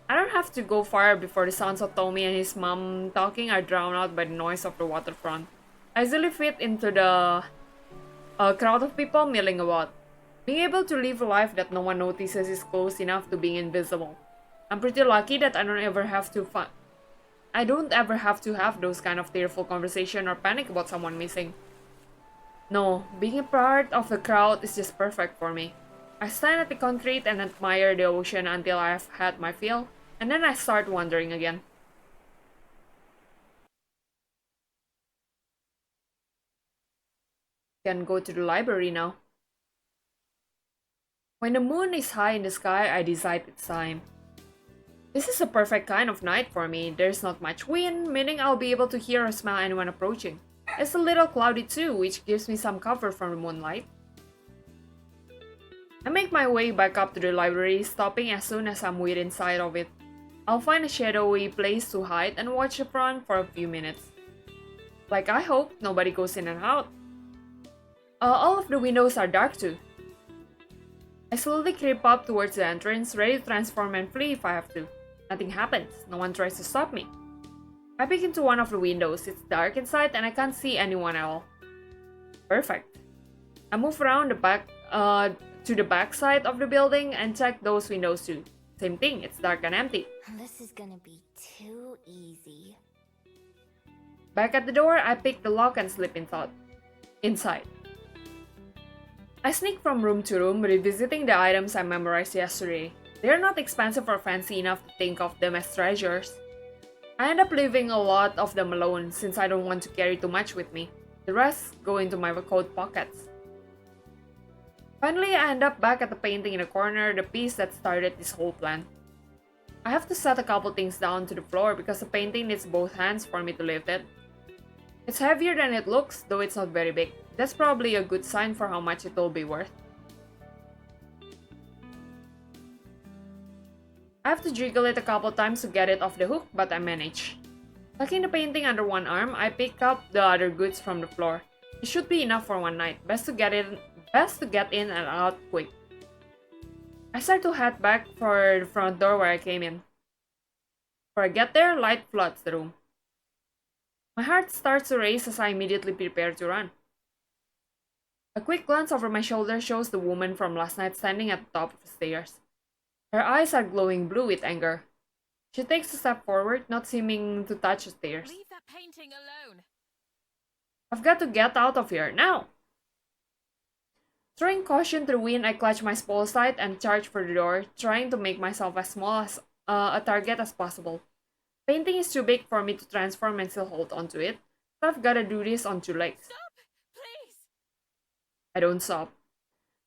I don't have to go far before the sounds of Tommy and his mom talking are drowned out by the noise of the waterfront. I easily fit into the crowd of people milling about. Being able to live a life that no one notices is close enough to being invisible. I'm pretty lucky that I don't ever have to have those kind of tearful conversation or panic about someone missing. No, being a part of the crowd is just perfect for me. I stand at the concrete and admire the ocean until I've had my fill, and then I start wandering again. Can go to the library now. When the moon is high in the sky, I decide it's time. This is a perfect kind of night for me. There's not much wind, meaning I'll be able to hear or smell anyone approaching. It's a little cloudy too, which gives me some cover from the moonlight. I make my way back up to the library, stopping as soon as I'm within sight of it. I'll find a shadowy place to hide and watch the front for a few minutes. Like, I hope nobody goes in and out. All of the windows are dark too. I slowly creep up towards the entrance, ready to transform and flee if I have to. Nothing happens. No one tries to stop me. I peek into one of the windows. It's dark inside and I can't see anyone at all. Perfect. I move around the back to the back side of the building and check those windows too. Same thing, it's dark and empty. This is gonna be too easy. Back at the door, I pick the lock and slip inside. I sneak from room to room, revisiting the items I memorized yesterday. They are not expensive or fancy enough to think of them as treasures. I end up leaving a lot of them alone since I don't want to carry too much with me. The rest go into my coat pockets. Finally, I end up back at the painting in the corner, the piece that started this whole plan. I have to set a couple things down to the floor because the painting needs both hands for me to lift it. It's heavier than it looks, though it's not very big. That's probably a good sign for how much it will be worth. I have to jiggle it a couple times to get it off the hook, but I manage. Tucking the painting under one arm, I pick up the other goods from the floor. It should be enough for one night. Best to get in and out quick. I start to head back for the front door where I came in. Before I get there, light floods the room. My heart starts to race as I immediately prepare to run. A quick glance over my shoulder shows the woman from last night standing at the top of the stairs. Her eyes are glowing blue with anger. She takes a step forward, not seeming to touch the stairs. Leave that painting alone. I've got to get out of here, now! Throwing caution to the wind, I clutch my small sight and charge for the door, trying to make myself as small as a target as possible. Painting is too big for me to transform and still hold onto it, so I've gotta do this on two legs. Stop! Please! I don't stop.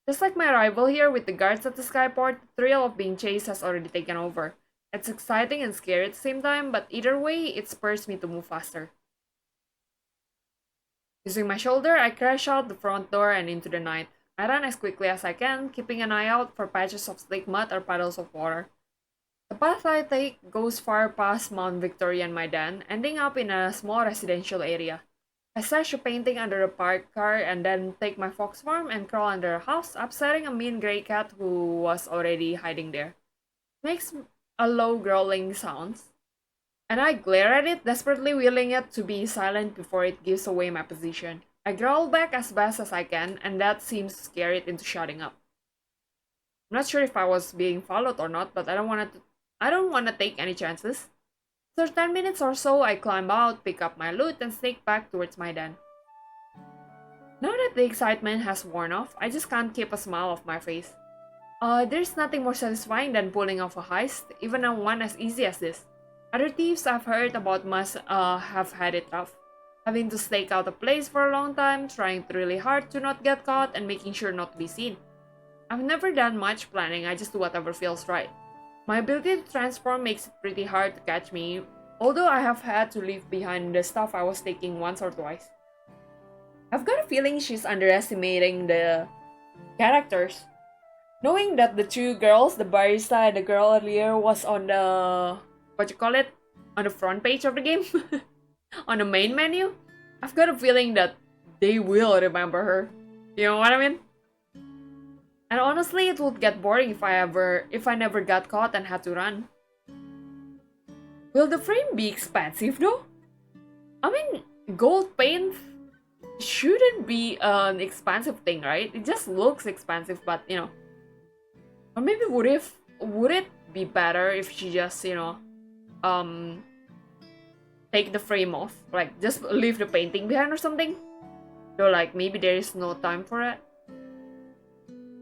Just like my arrival here with the guards at the skyport, the thrill of being chased has already taken over. It's exciting and scary at the same time, but either way, it spurs me to move faster. Using my shoulder, I crash out the front door and into the night. I run as quickly as I can, keeping an eye out for patches of slick mud or puddles of water. The path I take goes far past Mount Victoria and my den, ending up in a small residential area. I stash a painting under a parked car and then take my fox farm and crawl under a house, upsetting a mean grey cat who was already hiding there. Makes a low growling sound, and I glare at it, desperately willing it to be silent before it gives away my position. I growl back as best as I can, and that seems to scare it into shutting up. I'm not sure if I was being followed or not, but I don't want to take any chances. After 10 minutes or so, I climb out, pick up my loot, and sneak back towards my den. Now that the excitement has worn off, I just can't keep a smile off my face. There's nothing more satisfying than pulling off a heist, even on one as easy as this. Other thieves I've heard about must have had it rough. Having to stake out a place for a long time, trying really hard to not get caught, and making sure not to be seen. I've never done much planning, I just do whatever feels right. My ability to transform makes it pretty hard to catch me, although I have had to leave behind the stuff I was taking once or twice. I've got a feeling she's underestimating the characters. Knowing that the two girls, the barista and the girl earlier, was on the... on the front page of the game? On the main menu? I've got a feeling that they will remember her. You know what I mean? And honestly, it would get boring if I never got caught and had to run. Will the frame be expensive though? I mean, gold paint shouldn't be an expensive thing, right? It just looks expensive, but you know. Or maybe would it be better if she just, you know, take the frame off, like just leave the painting behind or something? So like maybe there is no time for it.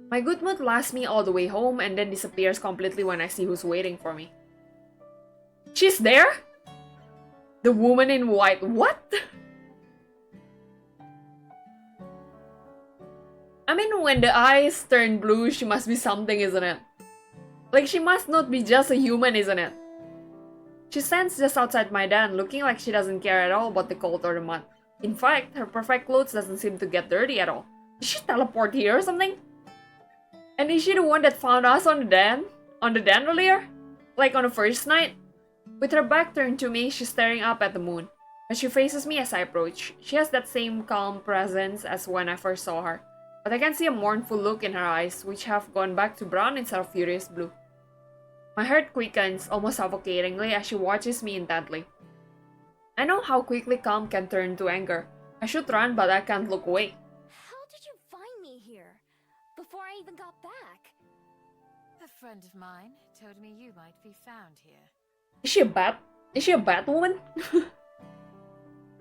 My good mood lasts me all the way home and then disappears completely when I see who's waiting for me. She's there? The woman in white. What? I mean, when the eyes turn blue, she must be something, isn't it? Like, she must not be just a human, isn't it? She stands just outside my den, looking like she doesn't care at all about the cold or the mud. In fact, her perfect clothes doesn't seem to get dirty at all. Did she teleport here or something? And is she the one that found us on the den? On the den earlier? Like on the first night? With her back turned to me, she's staring up at the moon. As she faces me as I approach, she has that same calm presence as when I first saw her, but I can see a mournful look in her eyes, which have gone back to brown instead of furious blue. My heart quickens almost suffocatingly as she watches me intently. I know how quickly calm can turn to anger. I should run, but I can't look away. How did you find me here? Before I even got back? A friend of mine told me you might be found here. Is she a bad woman?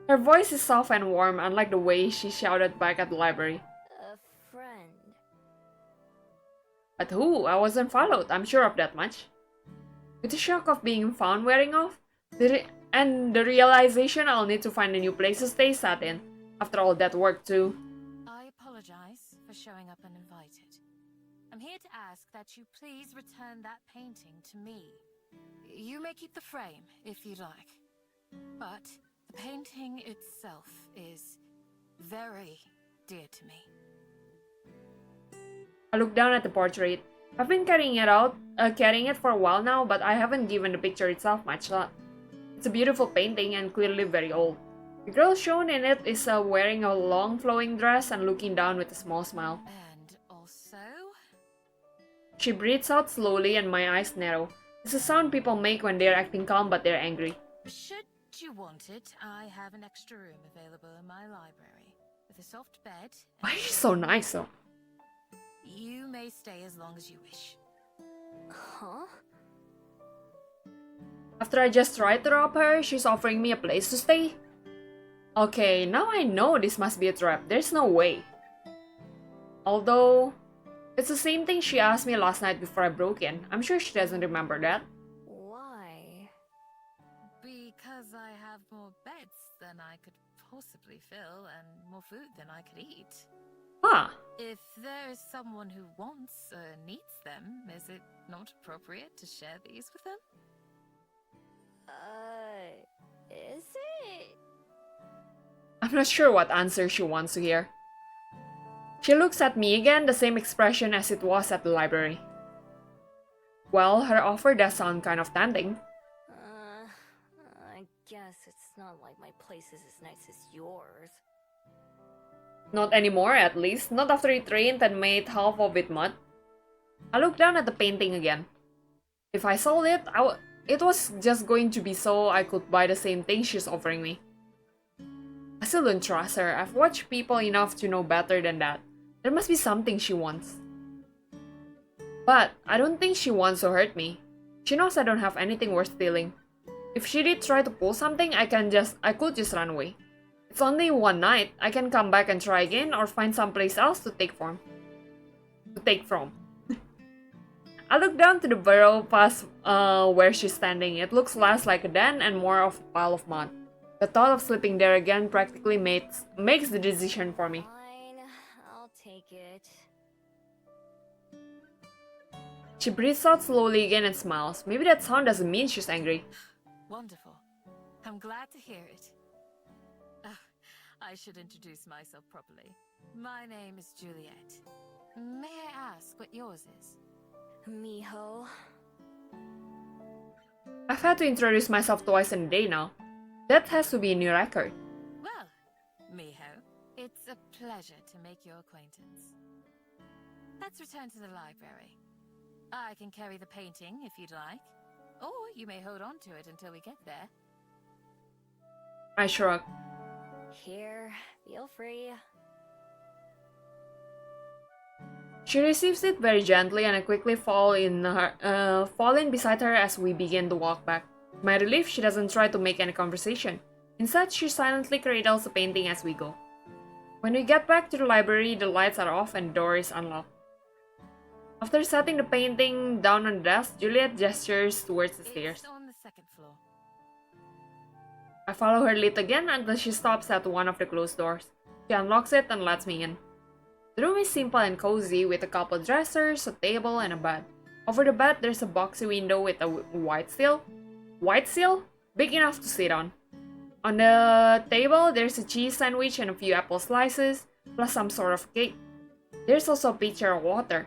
Her voice is soft and warm, unlike the way she shouted back at the library. A friend. But who? I wasn't followed, I'm sure of that much. With the shock of being found wearing off, and the realization I'll need to find a new place to stay sat in, after all that work too. I apologize for showing up uninvited. I'm here to ask that you please return that painting to me. You may keep the frame if you'd like, but the painting itself is very dear to me. I look down at the portrait. I've been carrying it for a while now, but I haven't given the picture itself much thought. It's a beautiful painting and clearly very old. The girl shown in it is wearing a long flowing dress and looking down with a small smile. And also... She breathes out slowly and my eyes narrow. It's a sound people make when they're acting calm but they're angry. Should you want it, I have an extra room available in my library, with a soft bed. Why is she so nice though? You may stay as long as you wish. Huh? After I just tried to rob her, she's offering me a place to stay? Okay, now I know this must be a trap. There's no way. Although, it's the same thing she asked me last night before I broke in. I'm sure she doesn't remember that. Why? Because I have more beds than I could possibly fill and more food than I could eat. Huh. If there is someone who wants or needs them, is it not appropriate to share these with them? Is it? I'm not sure what answer she wants to hear. She looks at me again, the same expression as it was at the library. Well, her offer does sound kind of tempting. I guess it's not like my place is as nice as yours. Not anymore, at least. Not after it rained and made half of it mud. I look down at the painting again. If I sold it, it was just going to be so I could buy the same thing she's offering me. I still don't trust her. I've watched people enough to know better than that. There must be something she wants. But I don't think she wants to hurt me. She knows I don't have anything worth stealing. If she did try to pull something, I could just run away. It's only one night. I can come back and try again or find someplace else to take from. I look down to the burrow past where she's standing. It looks less like a den and more of a pile of mud. The thought of sleeping there again practically makes the decision for me. Fine, I'll take it. She breathes out slowly again and smiles. Maybe that sound doesn't mean she's angry. Wonderful. I'm glad to hear it. I should introduce myself properly. My name is Juliet. May I ask what yours is? Miho. I've had to introduce myself twice in a day now. That has to be a new record. Well, Miho, it's a pleasure to make your acquaintance. Let's return to the library. I can carry the painting if you'd like, or you may hold on to it until we get there. I shrug. Here, feel free. She receives it very gently and I quickly fall in beside her as we begin to walk back. To my relief, she doesn't try to make any conversation. Instead, she silently cradles the painting as we go. When we get back to the library, the lights are off and the door is unlocked. After setting the painting down on the desk, Juliet gestures towards the stairs. It's on the second floor. I follow her lead again until she stops at one of the closed doors. She unlocks it and lets me in. The room is simple and cozy with a couple dressers, a table, and a bed. Over the bed, there's a boxy window with a white sill. White sill? Big enough to sit on. On the table, there's a cheese sandwich and a few apple slices, plus some sort of cake. There's also a pitcher of water.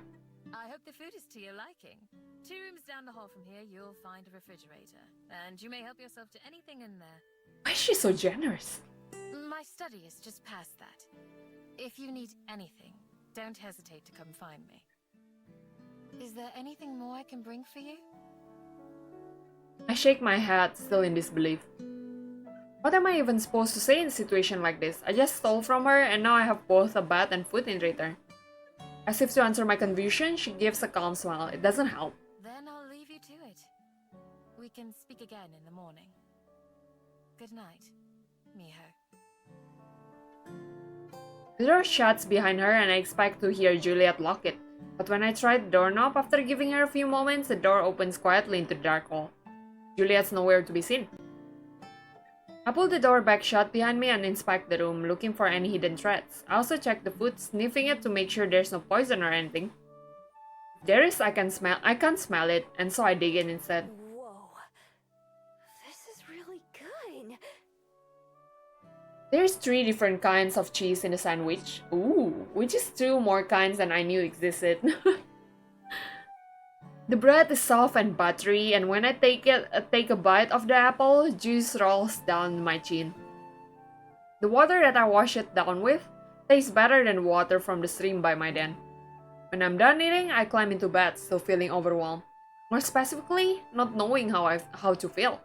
I hope the food is to your liking. 2 rooms down the hall from here, you'll find a refrigerator, and you may help yourself to anything in there. Why is she so generous? My study is just past that. If you need anything, don't hesitate to come find me. Is there anything more I can bring for you? I shake my head, still in disbelief. What am I even supposed to say in a situation like this? I just stole from her and now I have both a bath and food in return. As if to answer my confusion, she gives a calm smile. It doesn't help. Then I'll leave you to it. We can speak again in the morning. Good night, Miho. The door shuts behind her and I expect to hear Juliet lock it. But when I try the doorknob after giving her a few moments, the door opens quietly into the dark hall. Juliet's nowhere to be seen. I pull the door back shut behind me and inspect the room, looking for any hidden threats. I also check the food, sniffing it to make sure there's no poison or anything. If there is, I can't smell it, and so I dig in instead. Whoa. This is really good. There's 3 different kinds of cheese in the sandwich. Ooh, which is 2 more kinds than I knew existed. The bread is soft and buttery, and when I take a bite of the apple, juice rolls down my chin. The water that I wash it down with tastes better than water from the stream by my den. When I'm done eating, I climb into bed, still feeling overwhelmed. More specifically, not knowing how to feel.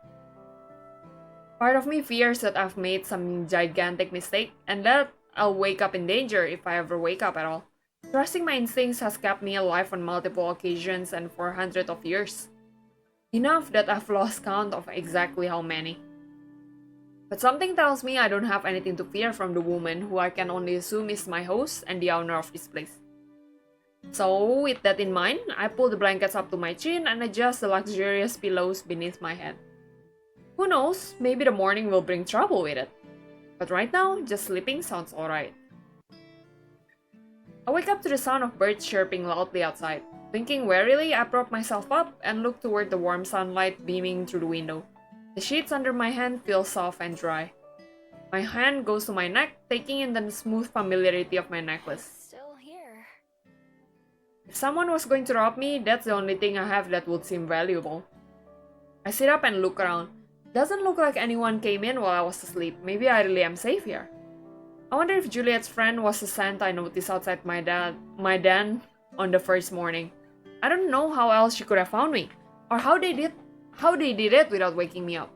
Part of me fears that I've made some gigantic mistake, and that I'll wake up in danger if I ever wake up at all. Trusting my instincts has kept me alive on multiple occasions and for hundreds of years. Enough that I've lost count of exactly how many. But something tells me I don't have anything to fear from the woman who I can only assume is my host and the owner of this place. So, with that in mind, I pull the blankets up to my chin and adjust the luxurious pillows beneath my head. Who knows, maybe the morning will bring trouble with it. But right now, just sleeping sounds alright. I wake up to the sound of birds chirping loudly outside. Blinking warily, I prop myself up and look toward the warm sunlight beaming through the window. The sheets under my hand feel soft and dry. My hand goes to my neck, taking in the smooth familiarity of my necklace. Still here. If someone was going to rob me, that's the only thing I have that would seem valuable. I sit up and look around. Doesn't look like anyone came in while I was asleep. Maybe I really am safe here. I wonder if Juliet's friend was the scent I noticed outside my den on the first morning. I don't know how else she could have found me, or how they did it without waking me up.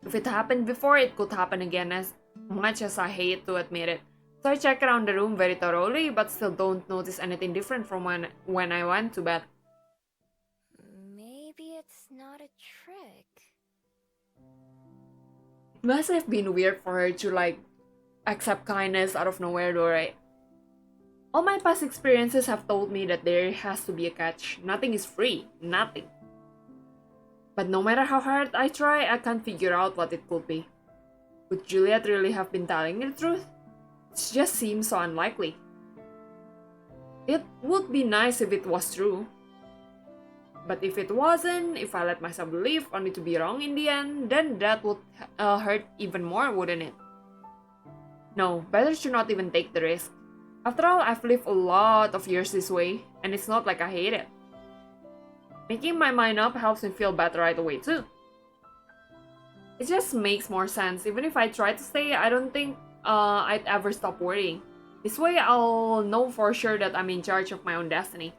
If it happened before, it could happen again, as much as I hate to admit it. So I check around the room very thoroughly, but still don't notice anything different from when I went to bed. Maybe it's not a trick. It must have been weird for her to accept kindness out of nowhere though, right? All my past experiences have told me that there has to be a catch. Nothing is free. Nothing. But no matter how hard I try, I can't figure out what it could be. Would Juliet really have been telling me the truth? It just seems so unlikely. It would be nice if it was true. But if it wasn't, if I let myself believe only to be wrong in the end, then that would hurt even more, wouldn't it? No, better to not even take the risk. After all, I've lived a lot of years this way, and it's not like I hate it. Making my mind up helps me feel better right away too. It just makes more sense. Even if I try to stay, I don't think I'd ever stop worrying. This way, I'll know for sure that I'm in charge of my own destiny.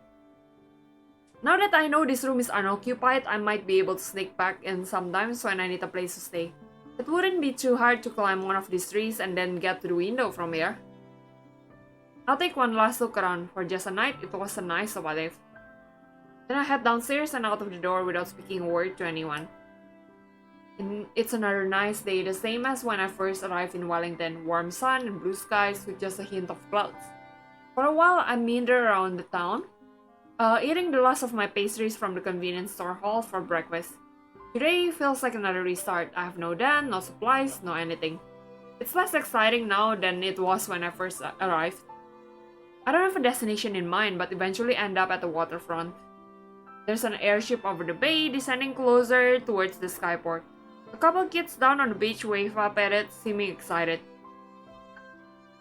Now that I know this room is unoccupied, I might be able to sneak back in sometimes when I need a place to stay. It wouldn't be too hard to climb one of these trees and then get to the window from here. I'll take one last look around. For just a night, it was a nice what if. Then I head downstairs and out of the door without speaking a word to anyone. And it's another nice day, the same as when I first arrived in Wellington. Warm sun and blue skies with just a hint of clouds. For a while, I meander around the town, eating the last of my pastries from the convenience store hall for breakfast. Today feels like another restart. I have no den, no supplies, no anything. It's less exciting now than it was when I first arrived. I don't have a destination in mind, but eventually end up at the waterfront. There's an airship over the bay, descending closer towards the skyport. A couple kids down on the beach wave up at it, seeming excited.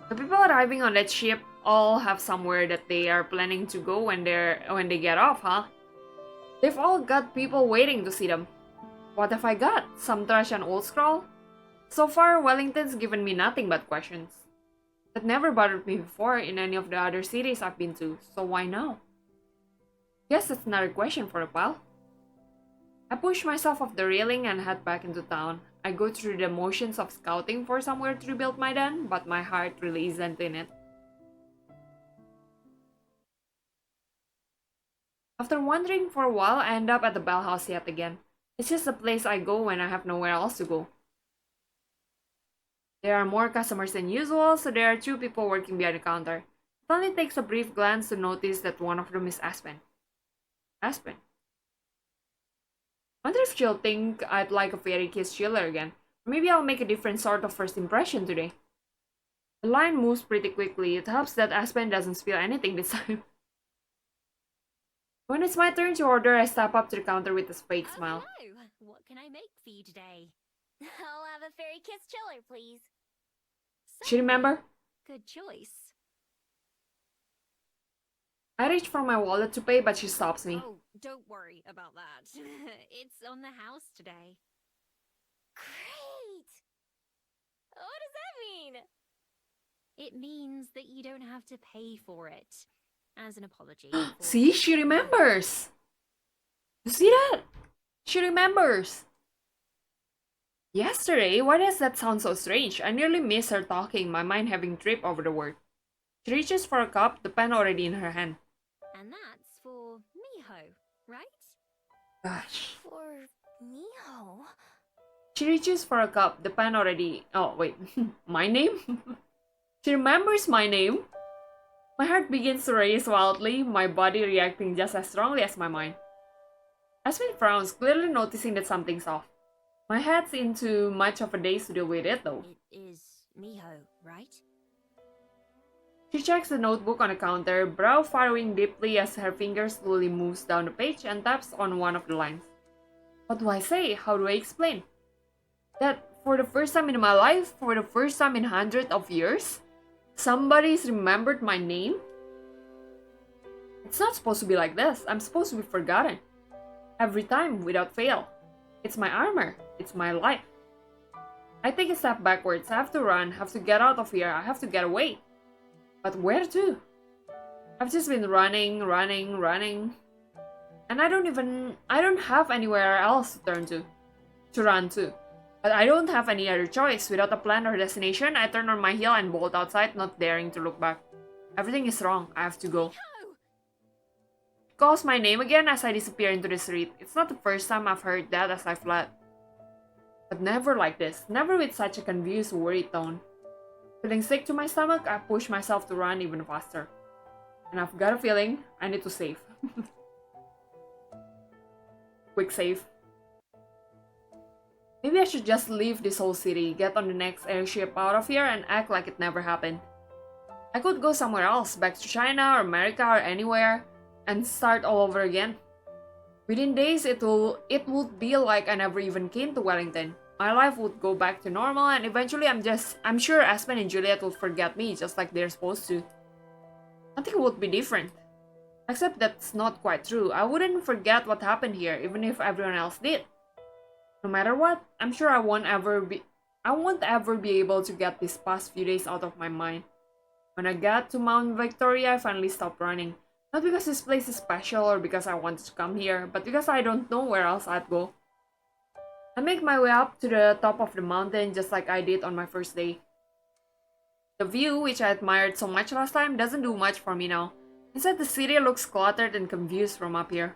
The people arriving on that ship all have somewhere that they are planning to go when they get off, huh? They've all got people waiting to see them. What have I got? Some trash and old scroll? So far, Wellington's given me nothing but questions. That never bothered me before in any of the other cities I've been to, so why now? Guess that's another question for a pal. I push myself off the railing and head back into town. I go through the motions of scouting for somewhere to rebuild my den, but my heart really isn't in it. After wandering for a while, I end up at the Bell House yet again. It's just a place I go when I have nowhere else to go. There are more customers than usual, so there are 2 people working behind the counter. It only takes a brief glance to notice that one of them is Aspen. Aspen? Wonder if she'll think I'd like a fairy kiss chiller again. Or maybe I'll make a different sort of first impression today. The line moves pretty quickly. It helps that Aspen doesn't spill anything this time. When it's my turn to order, I step up to the counter with a fake smile. Hello. What can I make for you today? I'll have a fairy kiss chiller, please. She remember? Good choice. I reach for my wallet to pay, but she stops me. Oh, don't worry about that. It's on the house today. Great! What does that mean? It means that you don't have to pay for it. As an apology. See, she remembers. You see that? She remembers. Yesterday? Why does that sound so strange? I nearly miss her talking, my mind having trip over the word. She reaches for a cup, the pen already in her hand. And that's for Miho, right? Gosh. For Miho? She reaches for a cup, the pen already... Oh, wait. My name? She remembers my name? My heart begins to race wildly, my body reacting just as strongly as my mind. Aspen frowns, clearly noticing that something's off. My head's in too much of a daze to deal with it, though. It is Miho, right? She checks the notebook on the counter, brow furrowing deeply as her finger slowly moves down the page and taps on one of the lines. What do I say? How do I explain? That for the first time in my life, for the first time in hundreds of years, somebody's remembered my name? It's not supposed to be like this. I'm supposed to be forgotten. Every time, without fail. It's my armor. It's my life. I take a step backwards. I have to run. Have to get out of here. I have to get away. But where to? I've just been running. And I don't have anywhere else to turn to run to. But I don't have any other choice. Without a plan or destination, I turn on my heel and bolt outside, not daring to look back. Everything is wrong. I have to go. She calls my name again as I disappear into the street. It's not the first time I've heard that as I fled. But never like this. Never with such a confused, worried tone. Feeling sick to my stomach, I push myself to run even faster. And I've got a feeling I need to save. Quick save. Maybe I should just leave this whole city, get on the next airship out of here, and act like it never happened. I could go somewhere else, back to China or America or anywhere, and start all over again. Within days, it would be like I never even came to Wellington. My life would go back to normal, and eventually I'm sure Aspen and Juliet would forget me just like they're supposed to. Nothing would be different. Except that's not quite true. I wouldn't forget what happened here, even if everyone else did. No matter what, I'm sure I won't ever be able to get these past few days out of my mind. When I got to Mount Victoria, I finally stopped running. Not because this place is special or because I wanted to come here, but because I don't know where else I'd go. I make my way up to the top of the mountain just like I did on my first day. The view, which I admired so much last time, doesn't do much for me now. Instead, the city looks cluttered and confused from up here.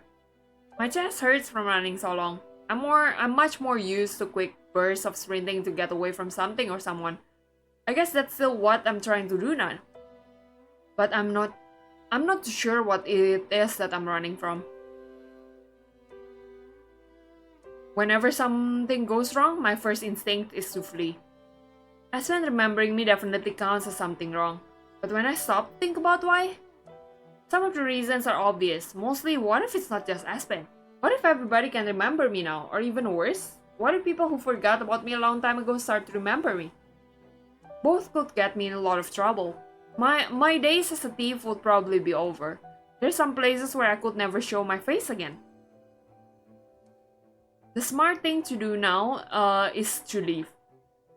My chest hurts from running so long. I'm much more used to quick bursts of sprinting to get away from something or someone. I guess that's still what I'm trying to do now. But I'm not too sure what it is that I'm running from. Whenever something goes wrong, my first instinct is to flee. Aspen remembering me definitely counts as something wrong. But when I stop to think about why, some of the reasons are obvious. Mostly, what if it's not just Aspen? What if everybody can remember me now? Or even worse, what if people who forgot about me a long time ago start to remember me? Both could get me in a lot of trouble. My days as a thief would probably be over. There's some places where I could never show my face again. The smart thing to do now is to leave.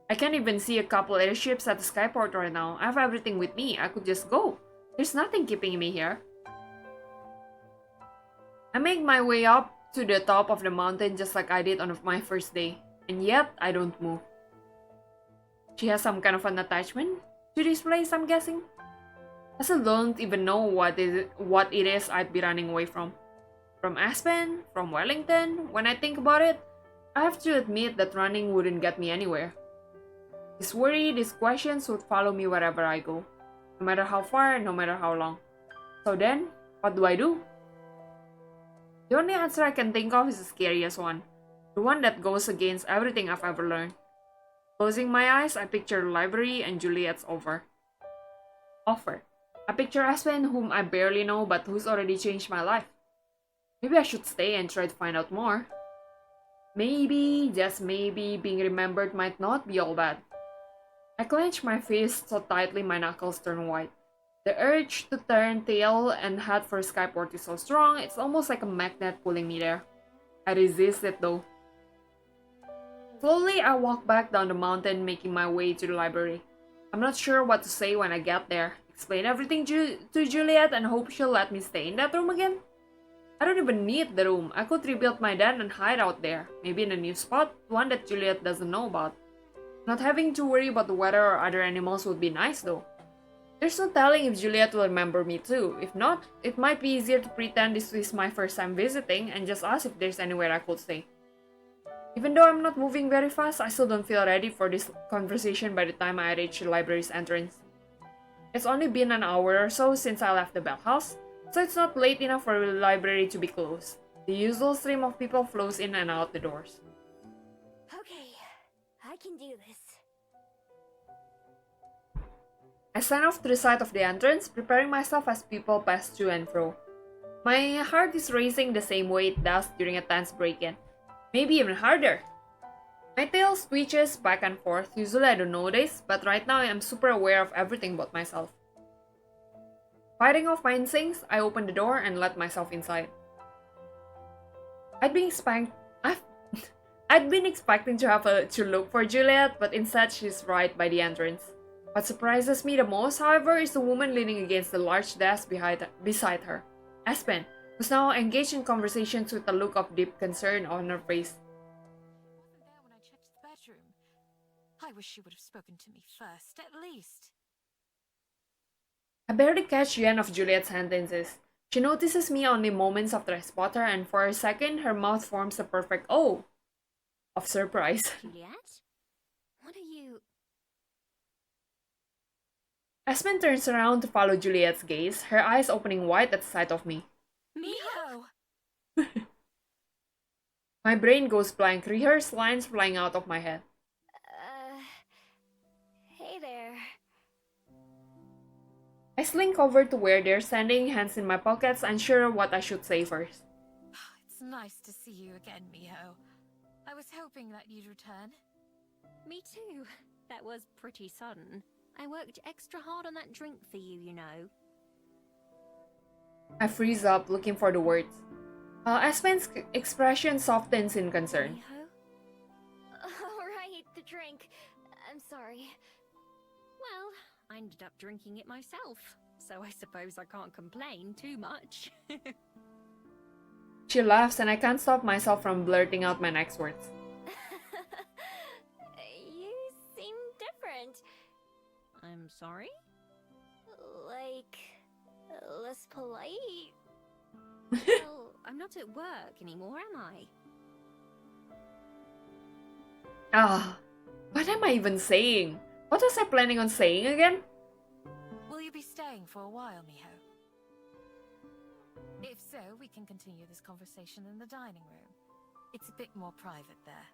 I can't even see a couple airships at the skyport right now. I have everything with me. I could just go. There's nothing keeping me here. I make my way up to the top of the mountain just like I did on my first day. And yet, I don't move. She has some kind of an attachment to this place, I'm guessing. I still don't even know what it is I'd be running away from. From Aspen? From Wellington? When I think about it, I have to admit that running wouldn't get me anywhere. This worry, these questions would follow me wherever I go. No matter how far, no matter how long. So then, what do I do? The only answer I can think of is the scariest one. The one that goes against everything I've ever learned. Closing my eyes, I picture the library and Juliet's offer. I picture Aspen, whom I barely know but who's already changed my life. Maybe I should stay and try to find out more. Maybe, just maybe, being remembered might not be all bad. I clench my fist so tightly my knuckles turn white. The urge to turn tail and head for Skyport is so strong, it's almost like a magnet pulling me there. I resist it though. Slowly, I walk back down the mountain, making my way to the library. I'm not sure what to say when I get there. Explain everything to Juliet and hope she'll let me stay in that room again? I don't even need the room. I could rebuild my den and hide out there. Maybe in a new spot, one that Juliet doesn't know about. Not having to worry about the weather or other animals would be nice though. There's no telling if Juliet will remember me too. If not, it might be easier to pretend this is my first time visiting and just ask if there's anywhere I could stay. Even though I'm not moving very fast, I still don't feel ready for this conversation by the time I reach the library's entrance. It's only been an hour or so since I left the Bell House, so it's not late enough for the library to be closed. The usual stream of people flows in and out the doors. Okay, I can do this. I stand off to the side of the entrance, preparing myself as people pass to and fro. My heart is racing the same way it does during a tense break-in. Maybe even harder. My tail twitches back and forth. Usually I don't know this, but right now I am super aware of everything about myself. Fighting off my instincts, I open the door and let myself inside. I'd been expecting to look for Juliet, but instead she's right by the entrance. What surprises me the most, however, is the woman leaning against the large desk beside her, Aspen, who's now engaged in conversations with a look of deep concern on her face. She wasn't there when I checked the bedroom. I wish she would have spoken to me first, at least. I barely catch the end of Juliet's sentences. She notices me only moments after I spot her, and for a second, her mouth forms a perfect O of surprise. Juliet? What are you... Aspen turns around to follow Juliet's gaze, her eyes opening wide at the sight of me. Miho! My brain goes blank, rehearsed lines flying out of my head. Hey there. I slink over to where they're standing, hands in my pockets, unsure what I should say first. It's nice to see you again, Miho. I was hoping that you'd return. Me too. That was pretty sudden. I worked extra hard on that drink for you, you know. I freeze up, looking for the words. Aspen's expression softens in concern. Miho? Alright, the drink. I'm sorry. Well, I ended up drinking it myself, so I suppose I can't complain too much. She laughs and I can't stop myself from blurting out my next words. You seem different. I'm sorry? Like, less polite. Well, I'm not at work anymore, am I? What am I even saying? What was I planning on saying again? Will you be staying for a while, Miho? If so, we can continue this conversation in the dining room. It's a bit more private there.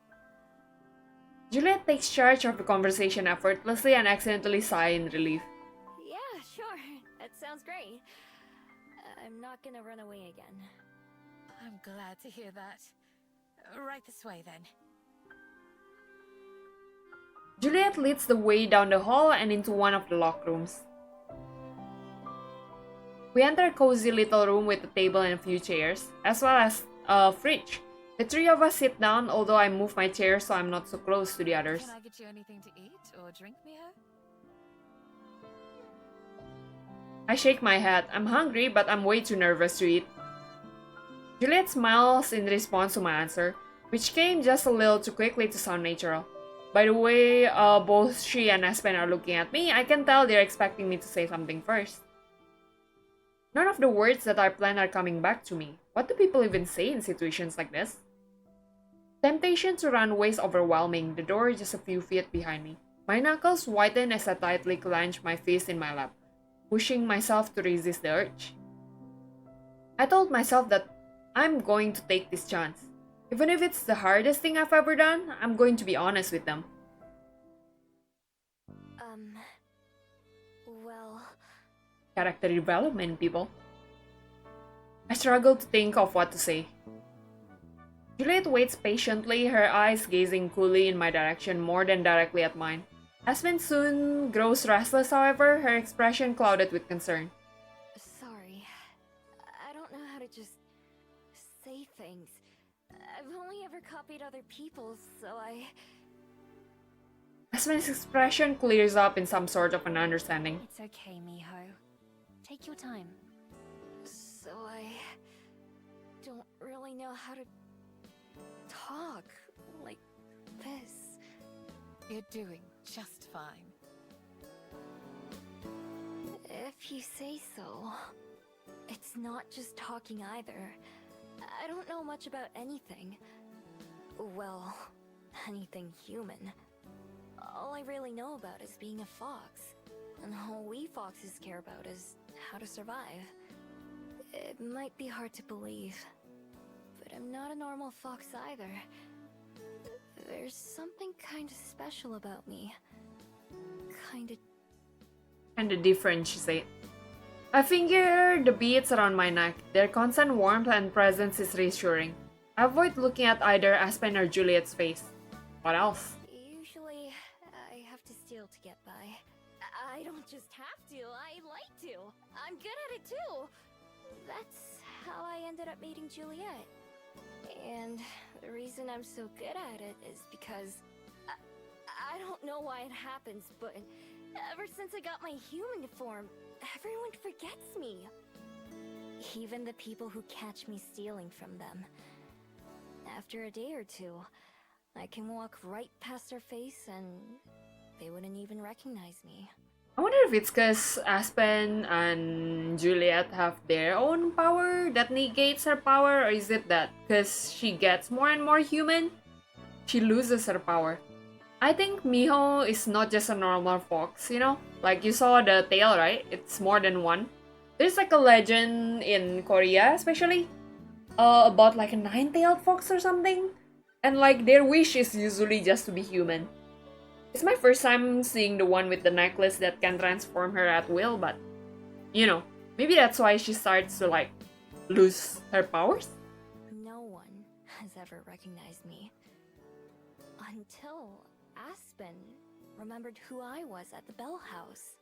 Juliet takes charge of the conversation effortlessly and accidentally sigh in relief. Yeah, sure. That sounds great. I'm not gonna run away again. I'm glad to hear that. Right this way, then. Juliet leads the way down the hall and into one of the locked rooms. We enter a cozy little room with a table and a few chairs, as well as a fridge. The three of us sit down, although I move my chair so I'm not so close to the others. Can I get you anything to eat or drink, Miho? I shake my head. I'm hungry, but I'm way too nervous to eat. Juliet smiles in response to my answer, which came just a little too quickly to sound natural. By the way, both she and Aspen are looking at me. I can tell they're expecting me to say something first. None of the words that I planned are coming back to me. What do people even say in situations like this? Temptation to run away is overwhelming, the door just a few feet behind me. My knuckles whiten as I tightly clench my fist in my lap, pushing myself to resist the urge. I told myself that I'm going to take this chance. Even if it's the hardest thing I've ever done, I'm going to be honest with them. Well... Character development, people. I struggle to think of what to say. Juliet waits patiently, her eyes gazing coolly in my direction more than directly at mine. Aspen soon grows restless, however, her expression clouded with concern. Sorry. I don't know how to just say things. I've only ever copied other people's, so I... Aspen's expression clears up in some sort of an understanding. It's okay, Miho. Take your time. So I... don't really know how to... talk like this. You're doing just fine. If you say so. It's not just talking either. I don't know much about anything. Well, anything human. All I really know about is being a fox. And all we foxes care about is how to survive. It might be hard to believe, but I'm not a normal fox either. There's something kind of special about me. Kinda different, she said. I finger the beads around my neck. Their constant warmth and presence is reassuring. I avoid looking at either Aspen or Juliet's face. What else? Usually, I have to steal to get by. I don't just have to, I like to. I'm good at it too. That's how I ended up meeting Juliet. And the reason I'm so good at it is because... I don't know why it happens, but ever since I got my human form, everyone forgets me. Even the people who catch me stealing from them. After a day or two, I can walk right past their face and they wouldn't even recognize me. I wonder if it's because Aspen and Juliet have their own power that negates her power, or is it that because she gets more and more human, she loses her power? I think Miho is not just a normal fox, you know? Like you saw the tail, right? It's more than one. There's like a legend in Korea especially about like a 9-tailed fox or something. And like their wish is usually just to be human. It's my first time seeing the one with the necklace that can transform her at will, but you know, maybe that's why she starts to like lose her powers? No one has ever recognized me. Until Aspen remembered who I was at the Bell House.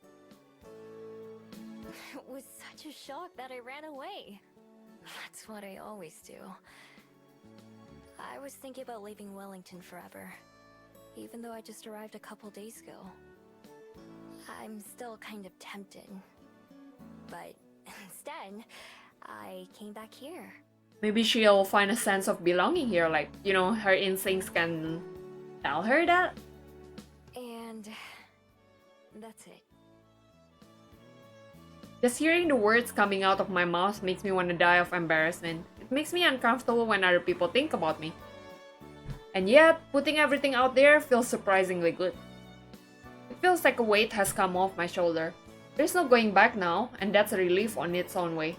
It was such a shock that I ran away. That's what I always do. I was thinking about leaving Wellington forever, even though I just arrived a couple days ago. I'm still kind of tempted. But instead, I came back here. Maybe she'll find a sense of belonging here, like, you know, her instincts can tell her that. And that's it. Just hearing the words coming out of my mouth makes me want to die of embarrassment. It makes me uncomfortable when other people think about me. And yet, putting everything out there feels surprisingly good. It feels like a weight has come off my shoulder. There's no going back now, and that's a relief on its own way.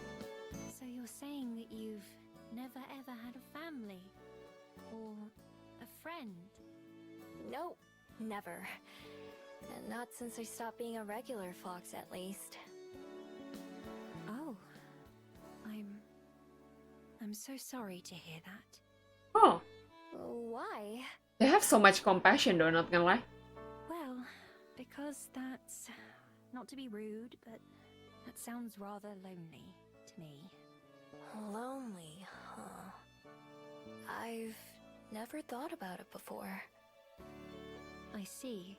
So you're saying that you've never ever had a family? Or a friend? Nope, never. And not since I stopped being a regular fox, at least. Oh. I'm so sorry to hear that. Oh, Why? they have so much compassion though, not gonna lie. Well, because that's... not to be rude, but That sounds rather lonely to me. Lonely, huh? I've never thought about it before. I see.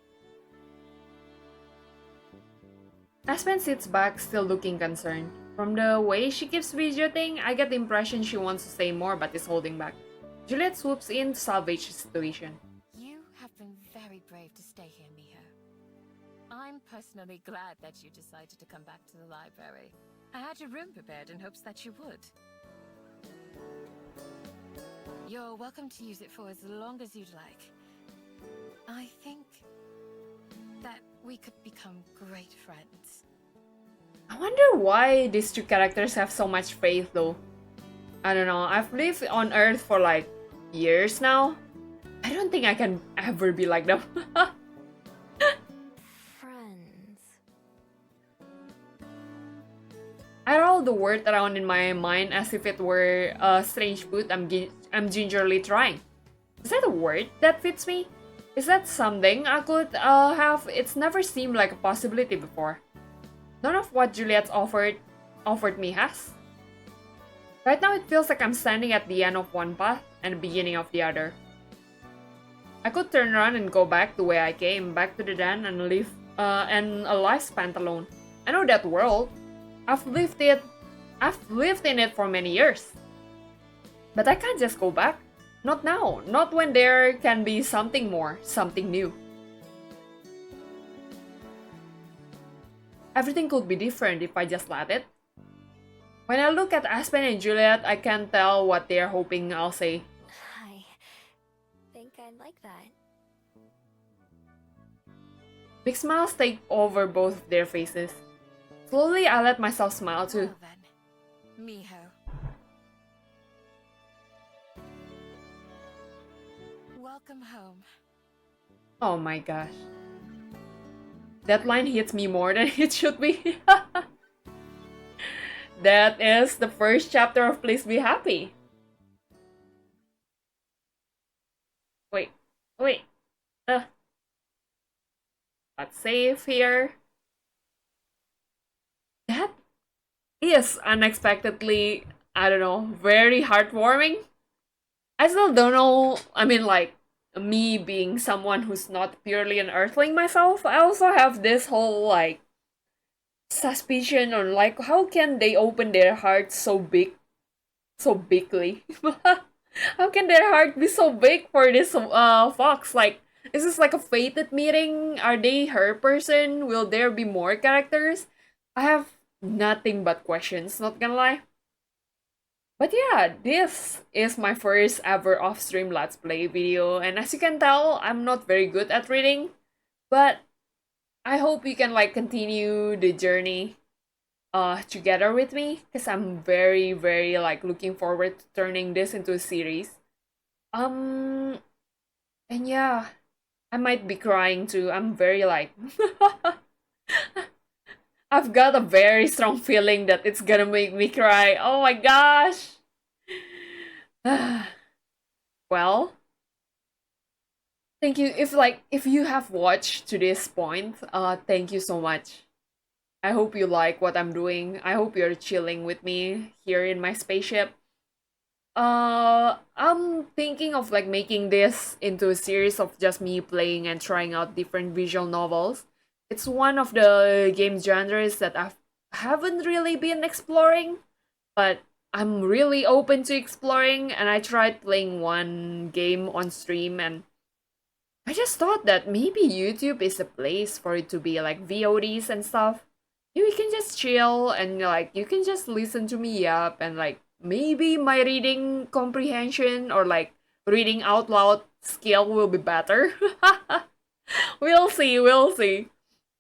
Aspen sits back, still looking concerned. From the way she keeps fidgeting, I get the impression she wants to say more but is holding back. Juliet swoops in to salvage the situation. You have been very brave to stay here, Miho. I'm personally glad that you decided to come back to the library. I had your room prepared in hopes that you would. You're welcome to use it for as long as you'd like. I think that we could become great friends. I wonder why these two characters have so much faith though. I don't know, I've lived on Earth for like years now. I don't think I can ever be like them. Friends. I roll the word around in my mind as if it were a strange food I'm gingerly trying. Is that a word that fits me? Is that something I could have? It's never seemed like a possibility before. None of what Juliet's offered me has. Right now it feels like I'm standing at the end of one path and the beginning of the other. I could turn around and go back the way I came, back to the den and live and a life spent alone. I know that world. I've lived in it for many years. But I can't just go back. Not now. Not when there can be something more, something new. Everything could be different if I just let it. When I look at Aspen and Juliet, I can't tell what they're hoping I'll say. I think I'd like that. Big smiles take over both of their faces. Slowly, I let myself smile too. Well then, Miho. Welcome home. Oh my gosh. That line hits me more than it should be. That is the first chapter of Please Be Happy. Wait. Let's save here. That is unexpectedly, I don't know, very heartwarming. I still don't know, I mean like, me being someone who's not purely an earthling myself, I also have this whole like suspicion on like how can they open their hearts so bigly. How can their heart be so big for this fox? Like, is this like a fated meeting? Are they her person? Will there be more characters? I have nothing but questions, not gonna lie. But yeah, this is my first ever off-stream Let's Play video, and as you can tell, I'm not very good at reading, but I hope you can like continue the journey together with me, because I'm very like looking forward to turning this into a series. And yeah, I might be crying too. I'm very like I've got a very strong feeling that it's gonna make me cry. Oh my gosh. Well, thank you. If you have watched to this point, thank you so much. I hope you like what I'm doing. I hope you're chilling with me here in my spaceship. I'm thinking of like making this into a series of just me playing and trying out different visual novels. It's one of the game genres that I haven't really been exploring, but I'm really open to exploring, and I tried playing one game on stream, and I just thought that maybe YouTube is a place for it to be like VODs and stuff. You can just chill and like you can just listen to me up, and like maybe my reading comprehension or like reading out loud skill will be better. We'll see.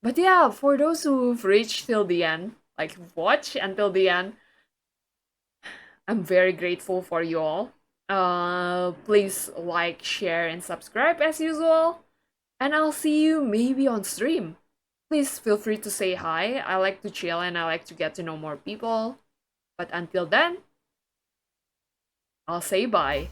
But yeah, for those who've reached till the end, like watch until the end, I'm very grateful for you all. Please like, share, and subscribe as usual. And I'll see you maybe on stream. Please feel free to say hi. I like to chill and I like to get to know more people. But until then, I'll say bye.